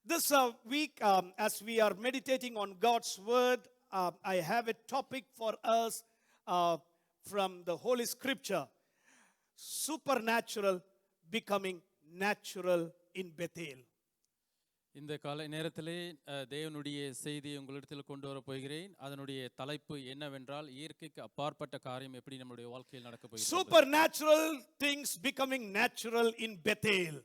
This week, as we are meditating on God's Word, I have a topic for us from the Holy Scripture: supernatural becoming natural in Bethel. இந்த காலை நேரத்திலே தேவனுடைய செய்தியை உங்களிடத்தில் கொண்டு வர போகிறேன். அதனுடைய தலைப்பு என்னவென்றால், இயற்கைக்கு அப்பாற்பட்ட காரியம் எப்படி நம்முடைய வாழ்க்கையில் நடக்க போகிறது. Supernatural things becoming natural in Bethel.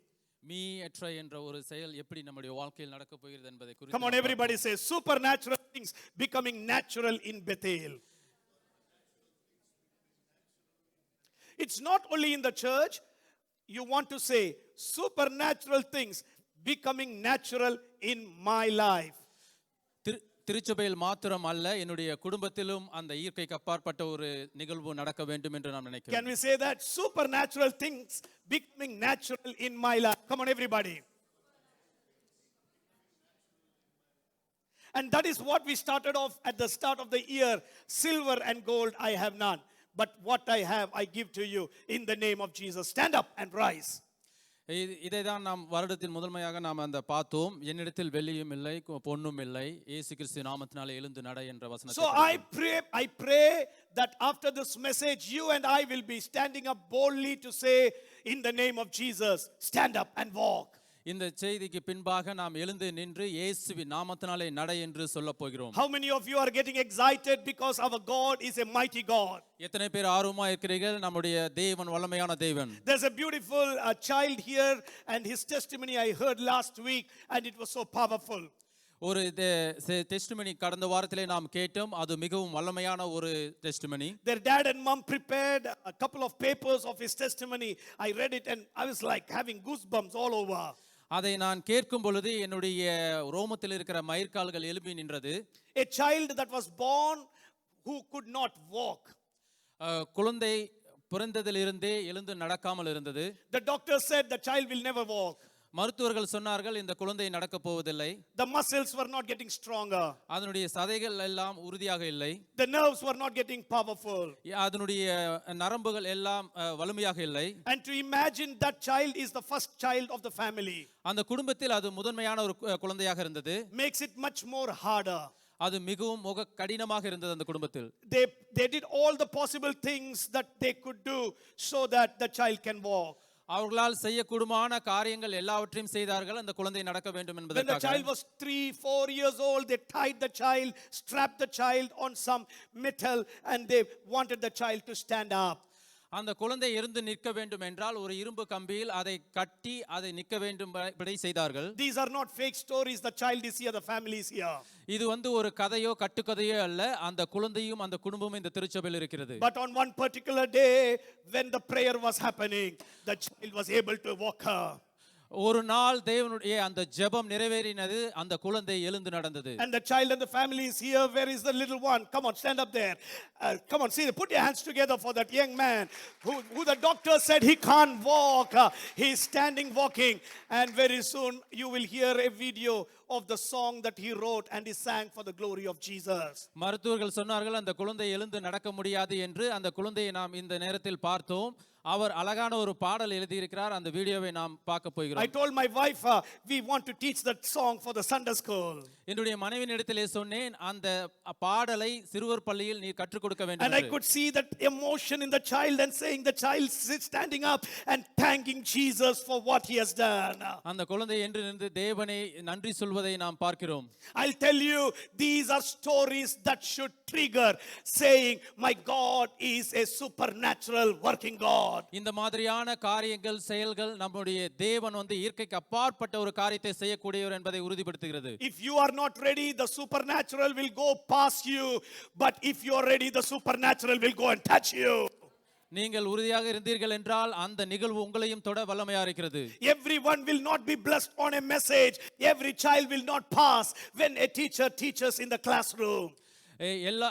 மீயற்ற என்ற ஒரு செயல் எப்படி நம்முடைய வாழ்க்கையில் நடக்க போகிறது என்பதை குறித்து. Come on, everybody say supernatural things becoming natural in Bethel. It's not only in the church. You want to say supernatural things becoming natural in my life. திருச்சபையில் மாத்திரம் அல்ல, என்னுடைய குடும்பத்திலும் அந்த இயற்கைக்கு அப்பாற்பட்ட ஒரு நிகழ்வு நடக்க வேண்டும் என்று நான் நினைக்கிறேன். Can we say that supernatural things becoming natural in my life? Come on, everybody. And that is what we started off at the start of the year. Silver and gold I have none, but what I have I give to you in the name of Jesus. Stand up and rise. இதை தான் நாம் வருடத்தின் முதன்மையாக நாம் அந்த பார்த்தோம். என்னிடத்தில் வெள்ளியும் இல்லை பொன்னும் இல்லை, இயேசு கிறிஸ்து நாமத்தினாலே எழுந்து நட என்ற வசனத்தை. So I pray that after this message you and I will be standing up boldly to say, in the name of Jesus, stand up and walk. இந்த செய்திக்கு பின்பாக நாம் எழுந்து நின்று இயேசுவின் நாமத்தினாலே நட என்று சொல்லப் போகிறோம். How many of you are getting excited because our God is a mighty God? எத்தனை பேர் ஆர்வமா இருக்கிறீர்கள்? நம்முடைய தேவன் வல்லமையான தேவன். There's a beautiful child here, and his testimony I heard last week, and it was so powerful. ஒரு testimony கடந்த வாரத்திலே நாம் கேட்டோம். அது மிகவும் வல்லமையான ஒரு testimony. Their dad and mom prepared a couple of papers of his testimony. I read it and I was like having goosebumps all over. அதை நான் கேட்கும் பொழுது என்னுடைய ரோமத்தில் இருக்கிற மயிர்கால்கள் எழும்பி நின்றது. A child that was born who could not walk. குழந்தை பிறந்ததிலிருந்தே எழுந்து நடக்காமல் இருந்தது. The doctor said the child will never walk. மருத்துவர்கள் சொன்னார்கள் இந்த குழந்தை நடக்க போவதில்லை. The muscles were not getting stronger. அதனுடைய சதைகள் எல்லாம் உறுதியாக இல்லை. The nerves were not getting powerful. அதனுடைய நரம்புகள் எல்லாம் வலிமையாக இல்லை. And to imagine that child is the first child of the family. அந்த குடும்பத்தில் அது முதன்மையான ஒரு குழந்தையாக இருந்தது. Makes it much more harder. அது மிகவும் கடினமாக இருந்தது அந்த குடும்பத்தில். They did all the possible things that they could do so that the child can walk. அவர்களால் செய்யக்கூடுமான காரியங்கள் எல்லாவற்றையும் செய்தார்கள் அந்த குழந்தை நடக்க வேண்டும் என்பதற்காக. When the child was 3-4 years old, they tied the child, strapped the child on some metal, and they wanted the child to stand up. அந்த குழந்தை எழுந்து நிற்க வேண்டும் என்றால் ஒரு இரும்பு கம்பியில் அதை கட்டி அதை நிற்க வேண்டும்படி செய்தார்கள். These are not fake stories. The child is here, the family is here. இது ஒரு கதையோ கட்டுக்கதையோ அல்ல. அந்த குழந்தையும் அந்த குடும்பமும் இந்த திருச்சபையில் இருக்கிறது. But on one particular day when the prayer was happening, the child was able to walk. ஒரு நாள் தேவனுடைய அந்த ஜெபம் நிறைவேறினது, அந்த குழந்தை எழுந்து நடந்தது. And the child and the family is here. Where is the little one? Come on, stand up there. Come on, see, put your hands together for that young man who the doctor said he can't walk. He is standing walking, and very soon you will hear a video of the song that he wrote and he sang for the glory of Jesus. மருத்துவர்கள் சொன்னார்கள் அந்த குழந்தை எழுந்து நடக்க முடியாது என்று. அந்த குழந்தையை நாம் இந்த நேரத்தில் பார்த்தோம். அவர் அழகான ஒரு பாடல் எழுதி இருக்கிறார். அந்த வீடியோவை நாம் பார்க்க போகிறோம். I told my wife we want to teach that song for the Sunday school. என்னுடைய மனைவியிடத்திலே சொன்னேன், அந்த பாடலை சிறுவர் பள்ளியில் நீ கற்றுக் கொடுக்க வேண்டும் என்று. And I could see that emotion in the child and saying the child standing up and thanking Jesus for what he has done. அந்த குழந்தை என்று நின்று தேவனை நன்றி சொல்வதை நாம் பார்க்கிறோம். I'll tell you, these are stories that should trigger saying my God is a supernatural working God. இந்த மாதிரியான காரியங்கள் செயல்கள் நம்முடைய தேவன் இயற்கைக்கு அப்பாற்பட்ட ஒரு காரியத்தை செய்யக்கூடியவர் என்பதை உறுதிப்படுத்துகிறது. If you are not ready, the supernatural will go past you, but if you are ready, the supernatural will go and touch you. நீங்கள் உறுதியாக இருந்தீர்கள் என்றால் அந்த நிகழ்வு உங்களையும் தொட வல்லமையா இருக்கிறது. Everyone will not be blessed on a message. Every child will not pass when a teacher teaches in the classroom. எல்லா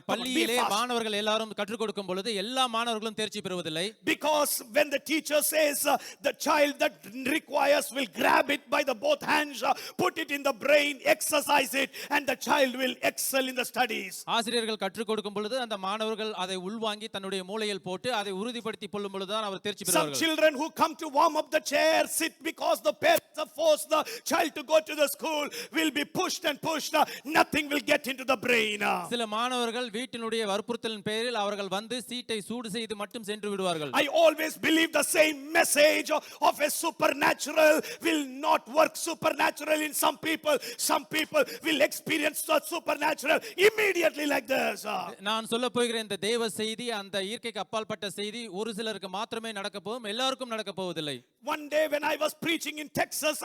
பள்ளியிலே மாணவர்கள் எல்லாரும் கற்றுக் கொடுக்கும் பொழுது எல்லா மாணவர்களும் தேர்ச்சி பெறுவதில்லை. Because when the teacher says the child that requires will grab it by the both hands, put it in the brain, exercise it, and the child will excel in the studies. ஆசிரியர்கள் கற்றுக் கொடுக்கும் பொழுது அந்த மாணவர்கள் அதை உள்வாங்கி தன்னுடைய மூளையில் போட்டு அதை உறுதிப்படுத்திக் கொள்ளும் பொழுது தான் அவர் தேர்ச்சி பெறுவார்கள். Some children who come to warm up the chair sit because the parents force the child to go to the school will be pushed and pushed. Nothing will get into the brain. சில மாணவர்கள் வீட்டினுடைய வற்புறுத்தலின் பேரில் அவர்கள் வந்து சீட்டை சூடு செய்து மட்டும் சென்று விடுவார்கள். I always believe the same message of a supernatural will not work supernatural in some people. Some people will experience the supernatural immediately like this. நான் சொல்ல போகிற இந்த தேவ செய்தி, அந்த இயற்கைக்கு அப்பாற்பட்ட செய்தி ஒரு சிலருக்கு மாத்திரமே நடக்க போகும், எல்லாருக்கும் நடக்க போவதில்லை. One day when I was preaching in Texas,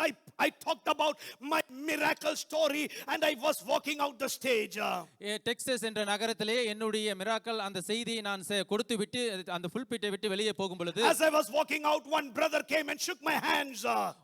I talked about my miracle story and I was walking out the stage. Texas என்ற நகரத்திலே என்னுடைய மிராக்கல் அந்த செய்தியை நான் கொடுத்து விட்டு அந்த புல்பிட்டை விட்டு வெளியே போகும் பொழுது, as I was walking out, one brother came and shook my hands.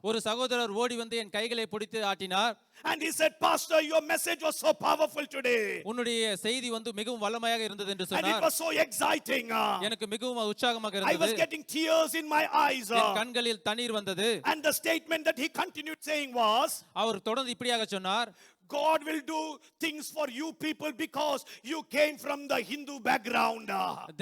ஒரு சகோதரர் ஓடி வந்து என் கைகளை பிடித்து ஆட்டினார். And he said, Pastor, your message was so powerful today. உன்னுடைய செய்தி வந்து மிகவும் வல்லமையாக இருந்தது என்று And it சொன்னார். was so exciting. எனக்கு மிகவும் உற்சாகமாக I was இருந்தது. getting tears in my eyes. என் கண்களில் தண்ணீர் வந்தது. And the statement that he continued saying was, அவர் தொடர்ந்து இப்படியாக சொன்னார், God will do things for you people because you came from the Hindu background.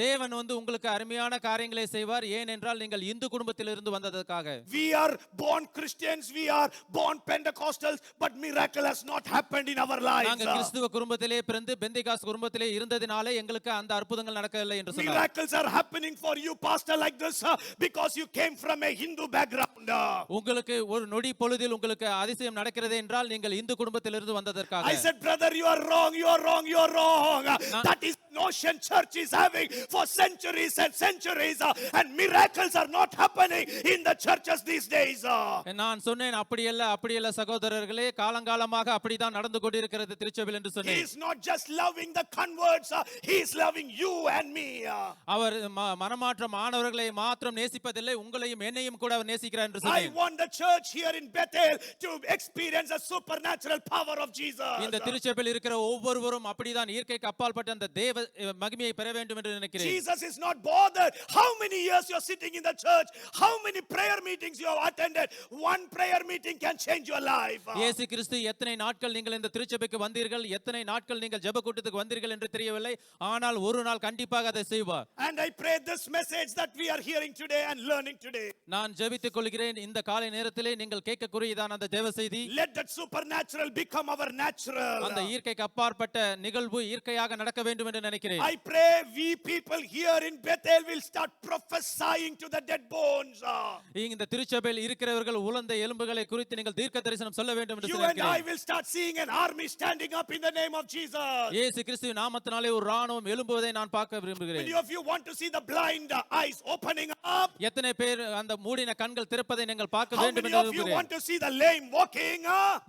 தேவன் வந்து உங்களுக்கு அருமையான காரியங்களை செய்வார், ஏனென்றால் நீங்கள் இந்து குடும்பத்திலிருந்து வந்ததற்காக. We are born Christians, we are born Pentecostals, but miracle has not happened in our lives. நாங்கள் கிறிஸ்துவ குடும்பத்திலே பிறந்து பெந்தேகாஸ்து குடும்பத்திலே இருந்ததினாலே எங்களுக்கு அந்த அற்புதங்கள் நடக்கவில்லை என்று சொன்னார். Miracles are happening for you, pastor, like this because you came from a Hindu background. உங்களுக்கு ஒரு நொடி பொழுதில் உங்களுக்கு அதிசயம் நடக்கிறது என்றால் நீங்கள் இந்து குடும்பத்திலிருந்து வந்ததற்காக. I said, brother, you are wrong, you are wrong, you are wrong. That is notion church is having for centuries and centuries, and miracles are not happening in the churches these days. நான் சொன்னேன், அப்படியல்ல சகோதரர்களே, காலங்காலமாக அப்படிதான் நடந்து கொண்டிருக்கிறது திருச்சபையில் என்று He சொன்னேன். is not just loving the converts, he is loving you and me. அவர் மனமாற்றம் ஆனவர்களை மாத்திரம் நேசிப்பதில்லை, உங்களையும் என்னையும் கூட அவர் நேசிக்கிறார் என்று I சொன்னேன். want the church here in Bethel to experience a supernatural power of Jesus. இந்த திருச்சபையில் இருக்கிற ஒவ்வொருவரும் அப்படிதான் இயற்கைக்கு அப்பாற்பட்ட அந்த தேவ மகிமையை பெற வேண்டும் என்று நினைக்கிறேன். Jesus is not bothered how many years you are sitting in the church, how many prayer meetings you have attended. One prayer meeting can change your life. இயேசு கிறிஸ்து எத்தனை நாட்கள் நீங்கள் இந்த திருச்சபைக்கு வந்தீர்கள், எத்தனை நாட்கள் நீங்கள் ஜெப கூட்டத்துக்கு வந்தீர்கள் என்று தெரியவில்லை, ஆனால் ஒரு நாள் கண்டிப்பாக அதை செய்வார். And I pray this message that we are hearing today and learning today, நான் ஜெபித்துக் கொள்கிறேன், இந்த காலை நேரத்திலே நீங்கள் கேட்கக்கூடியதான அந்த தேவ செய்தி, let that supernatural become our natural. அந்த இயற்கைக்கு அப்பாற்பட்ட நிகழ்வு இயற்கையாக நடக்க வேண்டும் என்று நினைக்கிறேன். I pray we people here in Bethel will start prophesying to the dead bones. இந்த திருச்சபையில் இருக்கிறவர்கள் உலர்ந்த எலும்புகளை குறித்து நீங்கள் தீர்க்க தரிசனம் சொல்ல வேண்டும் என்று You and I நினைக்கிறேன். will start seeing an army standing up in the name of Jesus. இயேசு கிறிஸ்துவின் நாமத்தினாலே ஒரு ராணுவம் எழும்புவதை நான் பார்க்க விரும்புகிறேன். Many of you want to see the blind eyes opening up. எத்தனை பேர் அந்த மூடின கண்கள் திறப்பதை நீங்கள் பார்க்க How வேண்டும் many என்று of you விரும்புகிறேன். want to see the lame walking?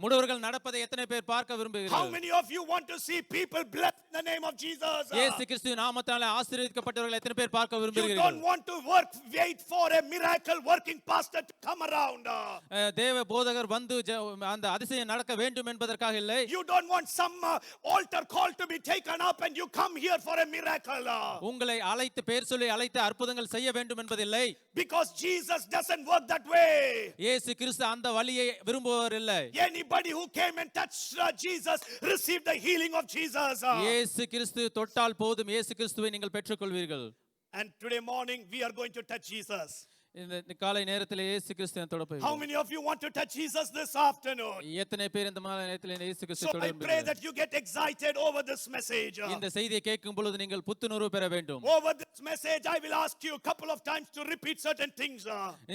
முடவர்கள் நடப்பதை எத்தனை பேர் பார்க்க How விரும்புகிறீர்கள்? many of you want to see people blessed in the name of Jesus? இயேசு கிறிஸ்துவின் நாமத்தினாலே ஆசீர்வதிக்கப்பட்டவர்கள் எத்தனை பேர் பார்க்க You விரும்புகிறீர்கள்? don't want to wait for a miracle working pastor to come around. தேவ போதகர் வந்து அந்த அதிசயம் நடக்க வேண்டும் என்பதற்காக இல்லை. You don't want some altar call to be taken up and you come here for a miracle. உங்களை அழைத்து பேர் சொல்லி அழைத்து அற்புதங்கள் செய்ய வேண்டும் என்பதில்லை. Because Jesus doesn't work that way. இயேசு கிறிஸ்து அந்த வழியை விரும்புவர் இல்லை. Anybody who came and touched Jesus received the healing of Jesus. இயேசு கிறிஸ்து தொட்டால் போதும், இயேசு கிறிஸ்துவை நீங்கள் பெற்றுக்கொள்வீர்கள். And today morning we are going to touch Jesus. இந்த காலை நேரத்தில் இயேசு கிறிஸ்துவை தொட How போகிறோம். many of you want to touch Jesus this afternoon? எத்தனை பேர் இந்த மாலை நேரத்தில் இயேசு So கிறிஸ்துவை தொட I pray விரும்புகிறீர்கள்? that you get excited over this message. இந்த செய்தியை கேட்கும் பொழுது நீங்கள் புத்துணர்வு பெற வேண்டும். Over this message I will ask you a couple of times to repeat certain things.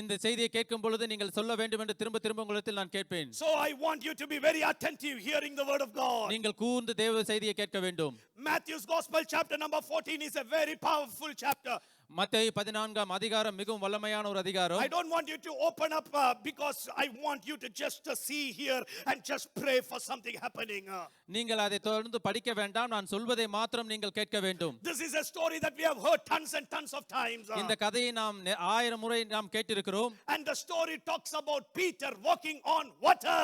இந்த செய்தியை கேட்கும் பொழுது நீங்கள் சொல்ல வேண்டும் என்று திரும்ப திரும்ப உங்களிடத்தில் நான் கேட்பேன். So I want you to be very attentive hearing the word of God. நீங்கள் கூர்ந்து தேவ செய்தியை கேட்க வேண்டும். Matthew's Gospel chapter number 14 is a very powerful chapter. மத்தேயு 14ஆம் அதிகாரம் மிகவும் வல்லமையான ஒரு அதிகாரம். I don't want you to open up because I want you to just see here and just pray for something happening. நீங்கள் அதை தொடர்ந்து படிக்க வேண்டாம், நான் சொல்வதை மாத்திரம் நீங்கள் கேட்க வேண்டும். This is a story that we have heard tons and tons of times. இந்த கதையை நாம் 1000 முறை நாம் கேட்டிருக்கிறோம். And the story talks about Peter walking on water.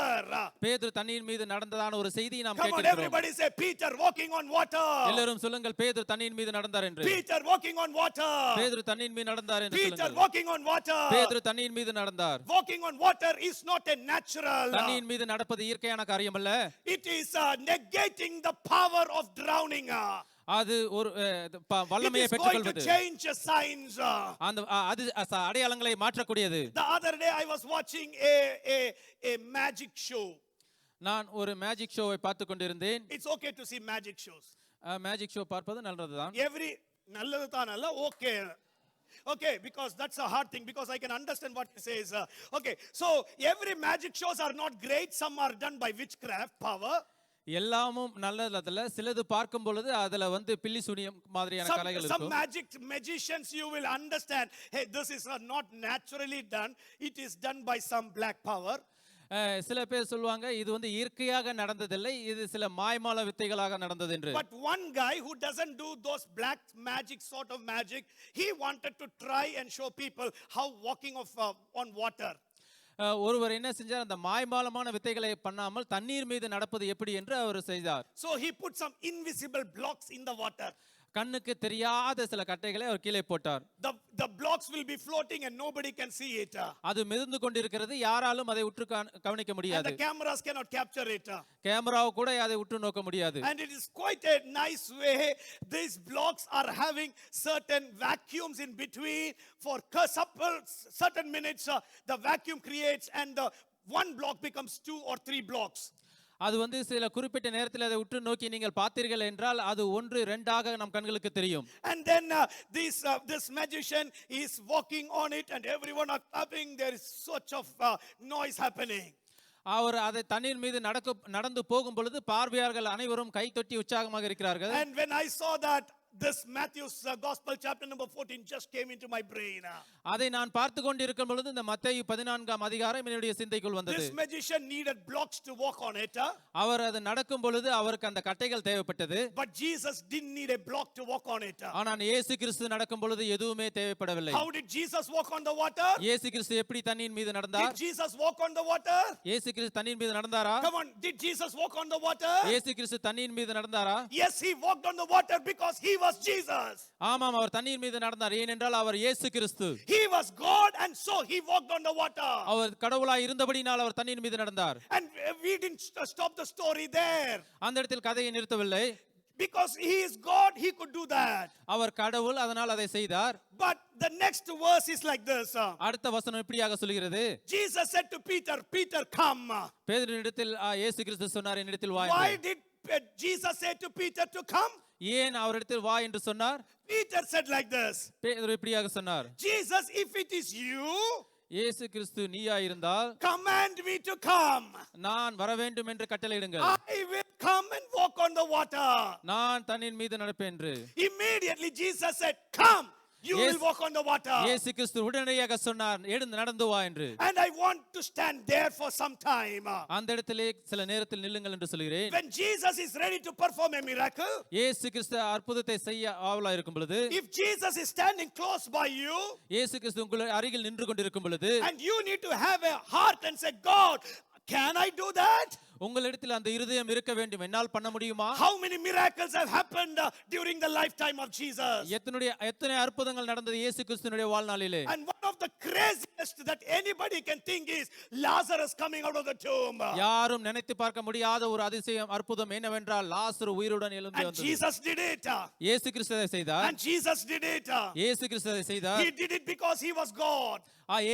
பேதுரு தண்ணீர் மீது நடந்ததான ஒரு செய்தியை நாம் Come on, கேட்டிருக்கிறோம். everybody say Peter walking on water. எல்லாரும் சொல்லுங்கள், பேதுரு தண்ணீர் மீது நடந்தார் என்று. Peter walking on water. பேதுரு தண்ணீர் மீது நடந்தார் என்று Peter சொல்லுங்கள். walking on water. பேதுரு தண்ணீர் மீது நடந்தார். Walking on water is not a natural. தண்ணீர் மீது நடப்பது இயற்கையான காரியம் அல்ல. It is negating the power of drowning. அது ஒரு It வல்லமையை is going to பெற்றுக்கொள்வது. change signs. அந்த அது அடையாளங்களை மாற்றக்கூடியது. The other day I was watching a magic show. நான் ஒரு மேஜிக் ஷோவை பார்த்து கொண்டிருந்தேன். It's okay to see magic shows. Magic show பார்ப்பது நல்லதுதான். Every நல்லது தான் அல்ல, okay. Okay, because that's a hard thing, because I can understand what he says. Okay, so every magic shows are not great. Some are done by witchcraft power. எல்லாமும் நல்லதுல சிலது பார்க்கும் பொழுது அதுல வந்து பில்லி சூனியம் மாதிரியான கலைகள் Some இருக்கும். magicians you will understand, hey, this is not naturally done. It is done by some black power. சில பேர் சொல்லுவாங்க இது வந்து இயற்கையாக நடந்ததில்லை, இது சில மாய்மால வித்தைகளாக நடந்தது என்று. But one guy who doesn't do those black magic sort of magic, he wanted to try and show people how walking on water. ஒருவர் என்ன செஞ்சார், அந்த மாய்மாலமான வித்தைகளை பண்ணாமல் தண்ணீர் மீது நடப்பது எப்படி என்று அவர் செய்தார். So he put some invisible blocks in the water. கண்ணுக்கு தெரியாத சில கட்டைகளை அவர் கீழே போட்டார். The blocks will be floating and nobody can see it. அது மிதந்து கொண்டிருக்கிறது, யாராலும் அதை உற்று கவனிக்க And முடியாது. the cameras cannot capture it. கேமராவை கூட அதை உற்று நோக்க முடியாது. And it is quite a nice way. These blocks are having certain vacuums in between. For certain minutes, the vacuum creates and the one block becomes 2 or 3 blocks. அது வந்து சில குறிப்பிட்ட நேரத்தில் அதை உற்று நோக்கி நீங்கள் பார்த்தீர்கள் என்றால் அது 1 2 நம் கண்களுக்கு தெரியும். And then this magician is walking on it and everyone are clapping. There is such of noise happening. அவர் அதை தண்ணீர் மீது நடந்து போகும் பொழுது பார்வையாளர்கள் அனைவரும் கை தொட்டி உற்சாகமாக இருக்கிறார்கள். And when I saw that, this Matthew's gospel chapter number 14 just came into my brain. அதை நான் பார்த்து கொண்டிருக்கும் பொழுது இந்த மத்தேயு 14ஆம் அதிகாரம் என்னுடைய சிந்தைக்குள் வந்தது. This magician needed blocks to walk on it. அவர் அது நடக்கும் பொழுது அவருக்கு அந்த கட்டைகள் தேவைப்பட்டது. But Jesus didn't need a block to walk on it. ஆனால் இயேசு கிறிஸ்து நடக்கும் பொழுது எதுவுமே தேவைப்படவில்லை. How did Jesus walk on the water? இயேசு கிறிஸ்து எப்படி தண்ணீர் மீது நடந்தார்? Did Jesus walk on the water? இயேசு கிறிஸ்து தண்ணீர் மீது நடந்தாரா? Come on, did Jesus walk on the water? இயேசு கிறிஸ்து தண்ணீர் மீது நடந்தாரா? Yes, he walked on the water because he was Jesus. ஆமாம், அவர் தண்ணீர் மீது நடந்தார், ஏனென்றால் அவர் இயேசு கிறிஸ்து. He was God and so he walked on the water. அவர் கடவுளாய் இருந்தபடியால் அவர் தண்ணீர் மீது நடந்தார். And we didn't stop the story there. அந்த இடத்தில் கதையை நிறுத்தவில்லை. Because he is God, he could do that. அவர் கடவுள், அதனால் அதை செய்தார். But the next verse is like this. அடுத்த வசனம் இப்படியாக சொல்கிறது. Jesus said to Peter, Peter, come. பேதுருவினிடத்தில் இயேசு கிறிஸ்து சொன்னார், என்னிடத்தில் வா Why என்று. did Jesus say to Peter to come? ஏன் அவரிடத்தில் வா என்று சொன்னார்? Peter said like this. பேதுரு இப்படியாக சொன்னார், Jesus, if it is you, இயேசு கிறிஸ்து நீயா இருந்தால் command me to come. நான் வர வேண்டும் என்று கட்டளையிடுங்கள். I will come and walk on the water. நான் தண்ணீர் மீது நடப்பேன் என்று. Immediately Jesus said, come. You will walk on the water. இயேசு கிறிஸ்து உடனடியாக சொன்னார், எழுந்து நடந்து வா என்று. And I want to stand there for some time. அந்த இடத்திலே சில நேரத்தில் நில்லுங்கள் என்று சொல்கிறேன். When Jesus is ready to perform a miracle, இயேசு கிறிஸ்து அற்புதத்தை செய்ய ஆவலாய் இருக்கும் பொழுது, if Jesus is standing close by you, இயேசு கிறிஸ்து உங்கள் அருகில் நின்று கொண்டிருக்கும் பொழுது, and you need to have a heart and say, God, can I do that? உங்களிடத்தில் அந்த இருதயம் இருக்க வேண்டும், என்னால் பண்ண முடியுமா? How many miracles have happened during the lifetime of Jesus? எத்தனை அற்புதங்கள் நடந்தது இயேசு கிறிஸ்துவினுடைய வாழ்நாளிலே. And one of the craziest that anybody can think is Lazarus coming out of the tomb. யாரும் நினைத்து பார்க்க முடியாத ஒரு அதிசயம் அற்புதம் என்னவென்றால் லாசரு உயிருடன் எழுந்து And வந்தது. Jesus did it. இயேசு கிறிஸ்து அதை செய்தார். And Jesus did it. இயேசு கிறிஸ்து அதை செய்தார். He did it because he was God.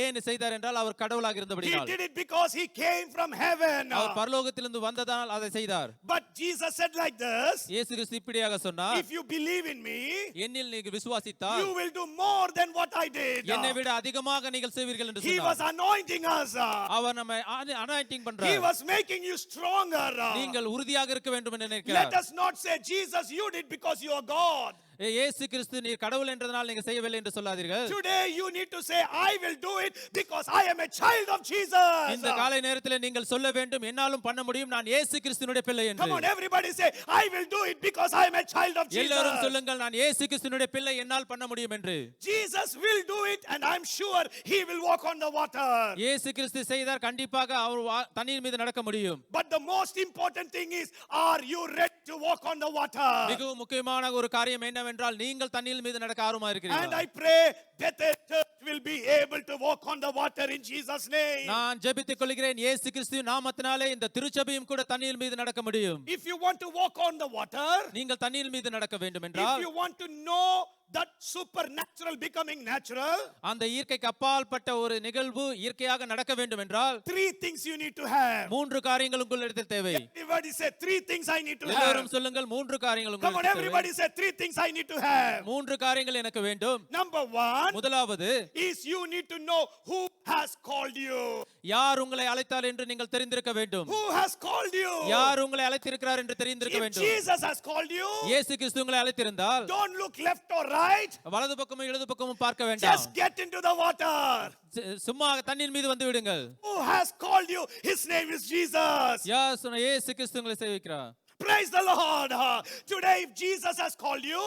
ஏன் செய்தார் என்றால் அவர் கடவுளாக He இருந்தபடியால். did it because he came from heaven. அவர் பரலோகத்திலிருந்து வந்ததால் அதை செய்தார். But Jesus said like this, இயேசு கிறிஸ்து இப்படியாக சொன்னார், if you believe in me, என்னில் நீங்கள் விசுவாசித்தால் you will do more than what I did. என்னை விட அதிகமாக நீங்கள் செய்வீர்கள் என்று He was சொன்னார். anointing us. அவர் நம்மை அனாயிண்டிங் He பண்றார். was making you stronger. நீங்கள் உறுதியாக இருக்க வேண்டும் என்று Let நினைக்கிறார். us not say, Jesus, you did because you are God. இயேசு கிறிஸ்து நீர் கடவுள் என்றதனால் நீங்க செய்யவில்லை என்று சொல்லாதீர்கள். Today you need to say, I will do it because I am a child of Jesus. இந்த காலை நேரத்தில் நீங்கள் சொல்ல வேண்டும், என்னாலும் பண்ண முடியும், நான் இயேசு கிறிஸ்துவினுடைய பிள்ளை என்று. Come on, everybody say, I will do it because I am a child of Jesus. எல்லாரும் சொல்லுங்கள், நான் இயேசு கிறிஸ்துவினுடைய பிள்ளை, என்னால் பண்ண முடியும் என்று. Jesus will do it and I'm sure he will walk on the water. இயேசு கிறிஸ்து செய்தார், கண்டிப்பாக அவர் தண்ணீர் மீது நடக்க முடியும். But the most important thing is, are you ready to walk on the water? மிகவும் முக்கியமான ஒரு காரியம் என்னவென்றால் என்னவென்றால் நீங்கள் தண்ணீர் மீது நடக்க ஆர்வமா And இருக்கிறீர்களா? I pray Bethel Church will be able to walk on the water in Jesus' name. நான் ஜெபித்துக் கொள்கிறேன் இயேசு கிறிஸ்துவின் நாமத்தினாலே இந்த திருச்சபையும் கூட தண்ணீர் மீது நடக்க முடியும். If you want to walk on the water, நீங்கள் தண்ணீர் மீது நடக்க வேண்டும் if என்றால், you want to know that supernatural becoming natural, அந்த இயற்கைக்கு அப்பாற்பட்ட ஒரு நிகழ்வு இயற்கையாக நடக்க வேண்டும் என்றால், three things you need to have. மூன்று காரியங்கள் உங்களிடத்தில் தேவை. Everybody say three things I need to have. எல்லோரும் சொல்லுங்கள் மூன்று காரியங்கள் Come on, உங்களுக்கு தேவை. everybody say three things I need to have. மூன்று காரியங்கள் எனக்கு வேண்டும். Number one முதலாவது, is you need to know who has called you. யார் உங்களை அழைத்தார் என்று நீங்கள் தெரிந்திருக்க வேண்டும். Who has called you? யார் உங்களை அழைத்திருக்கிறார் என்று தெரிந்திருக்க If வேண்டும். Jesus has called you, இயேசு கிறிஸ்து உங்களை அழைத்திருந்தால் don't look left or right. வலது பக்கமும் இடது பக்கமும் பார்க்க வேண்டாம். Just get into the water. சும்மா தண்ணீர் மீது வந்து விடுங்கள். Who has called you? His name is Jesus. இயேசு கிறிஸ்து உங்களை சேவிக்கிறார். Praise the Lord. Today, if Jesus has called you,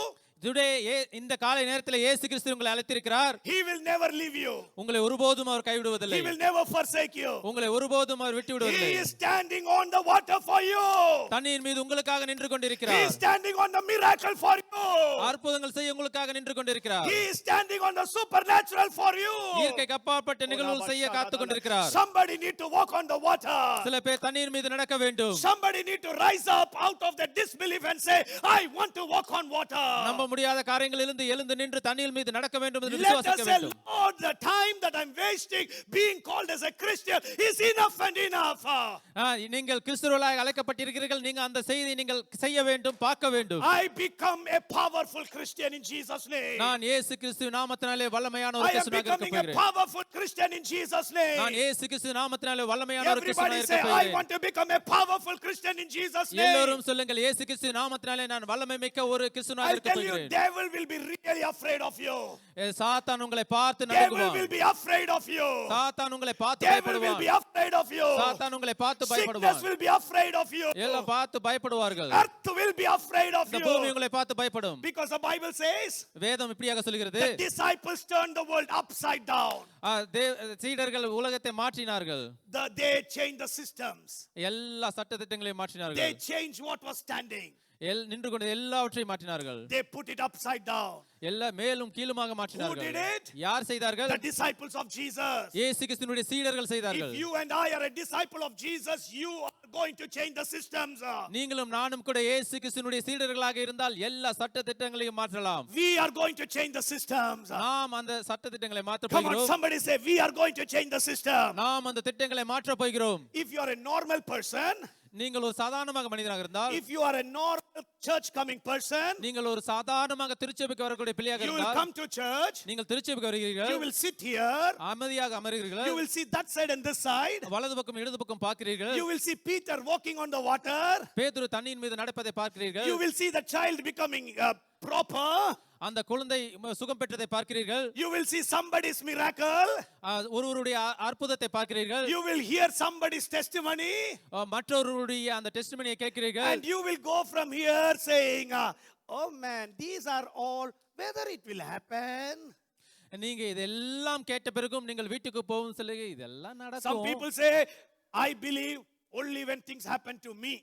இந்த காலை நேரத்தில் இயேசு கிறிஸ்து உங்களை அழைத்திருக்கிறார். He will never leave you. உங்களை ஒருபோதும் அவர் கைவிடுவதில்லை. He will never forsake you. உங்களை ஒருபோதும் அவர் விட்டு விடுவதில்லை. He is standing on the water for you. தண்ணீர் மீது உங்களுக்காக நின்று He கொண்டிருக்கிறார். is standing on the miracle for you. அற்புதங்கள் செய்ய உங்களுக்காக நின்று கொண்டிருக்கிறார். He is standing on the supernatural for you. இயற்கைக்கு அப்பாற்பட்ட நிகழ்வுகள் செய்ய காத்துக் கொண்டிருக்கிறார். Somebody need to walk on the water. சில பேர் தண்ணீர் மீது நடக்க வேண்டும். Somebody need to rise up out of the disbelief and say, I want to walk on water. நம்ப முடியாத காரியங்களிலிருந்து எழுந்து நின்று தண்ணீர் மீது நடக்க வேண்டும் என்று Let us விசுவாசிக்க say, வேண்டும். Lord, the time that I'm wasting being called as a Christian is enough and enough. நீங்கள் கிறிஸ்துவர்களாக அழைக்கப்பட்டிருக்கிறீர்கள். நீங்க அந்த செய்தியை நீங்கள் செய்ய வேண்டும், பார்க்க வேண்டும். I become a powerful Christian in Jesus' name. நான் இயேசு கிறிஸ்து நாமத்தினாலே வல்லமையான ஒரு I am கிறிஸ்துவனாக இருக்க becoming a போகிறேன். powerful Christian in Jesus' name. நான் இயேசு கிறிஸ்து நாமத்தினாலே வல்லமையான ஒரு Everybody கிறிஸ்துவனாக say, இருக்க I போகிறேன். want to become a powerful Christian in Jesus' name. எல்லோரும் சொல்லுங்கள் இயேசு கிறிஸ்து நாமத்தினாலே நான் வல்லமை மிக்க ஒரு கிறிஸ்துவனாக I இருக்க tell you, போகிறேன். devil will be really afraid of you. சாத்தான் உங்களை பார்த்து Devil நடுங்குவான். will be afraid of you. சாத்தான் உங்களை பார்த்து Devil will பயப்படுவான். be afraid of you. சாத்தான் உங்களை பார்த்து Sickness பயப்படுவான். will be afraid of you. எல்லாம் பார்த்து பயப்படுவார்கள். Earth will be afraid of இந்த பூமி you. உங்களை பார்த்து பயப்படும். Because the Bible says, வேதம் இப்படியாக சொல்கிறது, the disciples turned the world upside down. சீடர்கள் உலகத்தை மாற்றினார்கள். They changed the systems. எல்லா சட்ட திட்டங்களையும் They மாற்றினார்கள். changed what was standing. நின்று கொண்டு எல்லாவற்றையும் மாற்றினார்கள். They put it upside down. எல்லா மேலும் கீழுமாக மாற்றினார்கள். Who did it? யார் செய்தார்கள்? The disciples of Jesus. இயேசு கிறிஸ்துவினுடைய சீடர்கள் செய்தார்கள். If you and I are a disciple of Jesus, you are going to change the systems. நீங்களும் நானும் கூட இயேசு கிறிஸ்துவினுடைய சீடர்களாக இருந்தால் எல்லா சட்ட திட்டங்களையும் மாற்றலாம். We are going to change the systems. நாம் அந்த சட்ட திட்டங்களை மாற்ற Come on, போகிறோம். somebody say, we are going to change the system. நாம் அந்த திட்டங்களை மாற்ற போகிறோம். If you are a normal person, நீங்கள் ஒரு சாதாரணமாக மனிதனாக இருந்தால், if you are a normal church coming person, நீங்கள் ஒரு சாதாரணமாக திருச்சபைக்கு வரக்கூடிய பிள்ளையாக you will இருந்தால், come to church, நீங்கள் திருச்சபைக்கு வருகிறீர்கள், you will sit here, அமைதியாக அமர்கிறீர்கள், you will see that side and this side, வலது பக்கம் இடது பக்கம் பார்க்கிறீர்கள், you will see Peter walking on the water, பேதுரு தண்ணீர் மீது நடப்பதை பார்க்கிறீர்கள், you will see the child becoming proper, அந்த குழந்தை சுகம் பெற்றதை பார்க்கிறீர்கள், you will see somebody's miracle, ஒருவருடைய அற்புதத்தை பார்க்கிறீர்கள், you will hear somebody's testimony, மற்றொருவருடைய அந்த டெஸ்டிமனியை கேட்கிறீர்கள், and you will go from here saying, oh man, these are all, whether it will happen. நீங்க இதெல்லாம் கேட்ட பிறகும் நீங்கள் வீட்டுக்கு போகும் சொல்லுங்க இதெல்லாம் நடக்கும். Some people say, I believe only when things happen to me.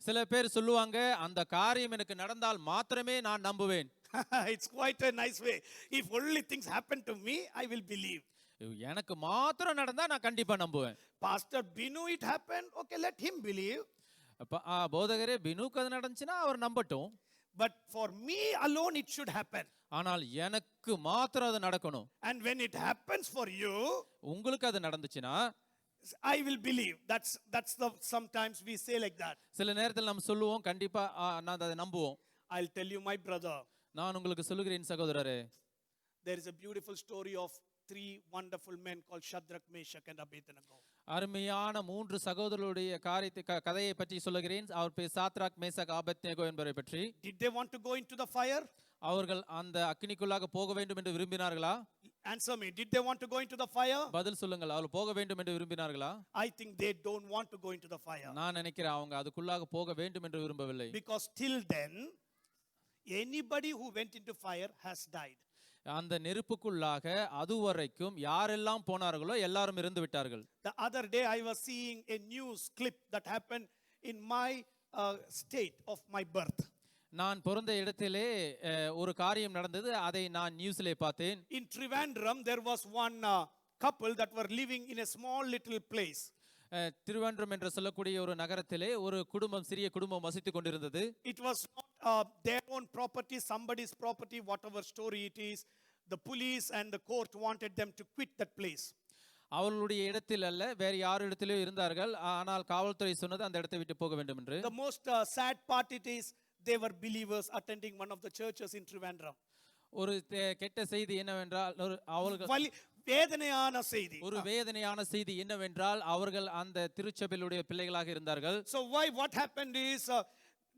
சில பேர் சொல்லுவாங்க அந்த காரியம் எனக்கு நடந்தால் மாத்திரமே நான் நம்புவேன். It's quite a nice way. If only things happen to me, I will believe. எனக்கு மாத்திரம் நடந்தா நான் கண்டிப்பா நம்புவேன். Pastor Binu, it happened. Okay, let him believe. போதகரே பினுக்கு அது நடந்துச்சுன்னா அவர் நம்பட்டும். But for me alone, it should happen. ஆனால் எனக்கு மாத்திரம் அது நடக்கணும். And when it happens for you, உங்களுக்கு அது நடந்துச்சுன்னா I will believe. That's the sometimes we say like that. சில நேரத்தில் நம்ம சொல்லுவோம் கண்டிப்பா நான் அதை நம்புவோம். I'll tell you, my brother. நான் உங்களுக்கு சொல்லுகிறேன் சகோதரரே. There is a beautiful story of three wonderful men called Shadrach, Meshach and Abednego. அருமையான மூன்று சகோதரருடைய கதையை பற்றி சொல்லுகிறேன். அவர் பேர் சாத்ராக், மேசக், ஆபேத்நேகோ என்பவரை பற்றி. Did they want to go into the fire? அவர்கள் அந்த அக்கினிக்குள்ளாக போக வேண்டும் என்று விரும்பினார்களா? Answer me. Did they want to go into the fire? பதில் சொல்லுங்கள். அவர்கள் போக வேண்டும் என்று விரும்பினார்களா? I think they don't want to go into the fire. நான் நினைக்கிறேன் அவங்க அதுக்குள்ளாக போக வேண்டும் என்று விரும்பவில்லை. Because till then, anybody who went into fire has died. அந்த நெருப்புக்குள்ளாக அதுவரைக்கும் யாரெல்லாம் போனார்களோ எல்லாரும் இறந்து விட்டார்கள். The other day I was seeing a news clip that happened in my state of my birth. நான் பிறந்த இடத்திலே ஒரு காரியம் நடந்தது, அதை நான் நியூஸிலே பார்த்தேன். In Trivandrum, there was one couple that were living in a small little place. திருவன்றம் என்று சொல்லக்கூடிய ஒரு நகரத்திலே ஒரு குடும்பம், சிறிய குடும்பம் வசித்துக் கொண்டிருந்தது. It was not their own property, somebody's property, whatever story it is. The police and the court wanted them to quit that place. அவர்களுடைய இடத்தில் அல்ல, வேறு யார் இடத்திலோ இருந்தார்கள். ஆனால் காவல்துறை சொன்னது அந்த இடத்தை விட்டு போக வேண்டும் என்று. The most sad part it is they were believers attending one of the churches in Trivandrum. ஒரு கெட்ட செய்தி என்னவென்றால், அவர்கள் வேதனையான செய்தி. ஒரு வேதனையான செய்தி என்னவென்றால், அவர்கள் அந்த திருச்சபையிலுடைய பிள்ளைகளாக இருந்தார்கள். So what happened is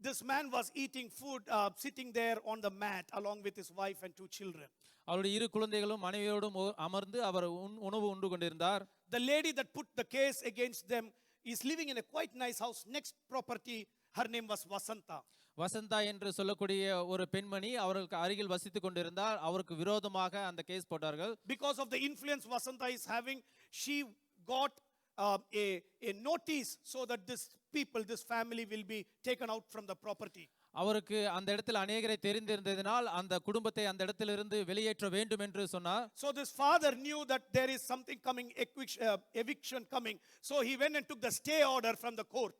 this man was eating food, sitting there on the mat along with his wife and 2 children. அவருடைய 2 குழந்தைகளும் மனைவியோடும் அமர்ந்து அவர் உணவு உண்டு கொண்டிருந்தார். The lady that put the case against them is living in a quite nice house next property. Her name was Vasanta. Vasantha என்று சொல்லக்கூடிய ஒரு பெண்மணி அவர்களுக்கு அருகில் வசித்துக் கொண்டிருந்தார். அவருக்கு விரோதமாக அந்த கேஸ் போட்டார்கள். Because of the influence Vasanta is having, she got a notice so that this family will be taken out from the property. அவருக்கு அந்த இடத்தில் அநேகரை தெரிந்திருந்ததினால் அந்த குடும்பத்தை அந்த இடத்திலிருந்து வெளியேற்ற வேண்டும் என்று சொன்னார். So this father knew that there is something coming, eviction coming. So he went and took the stay order from the court.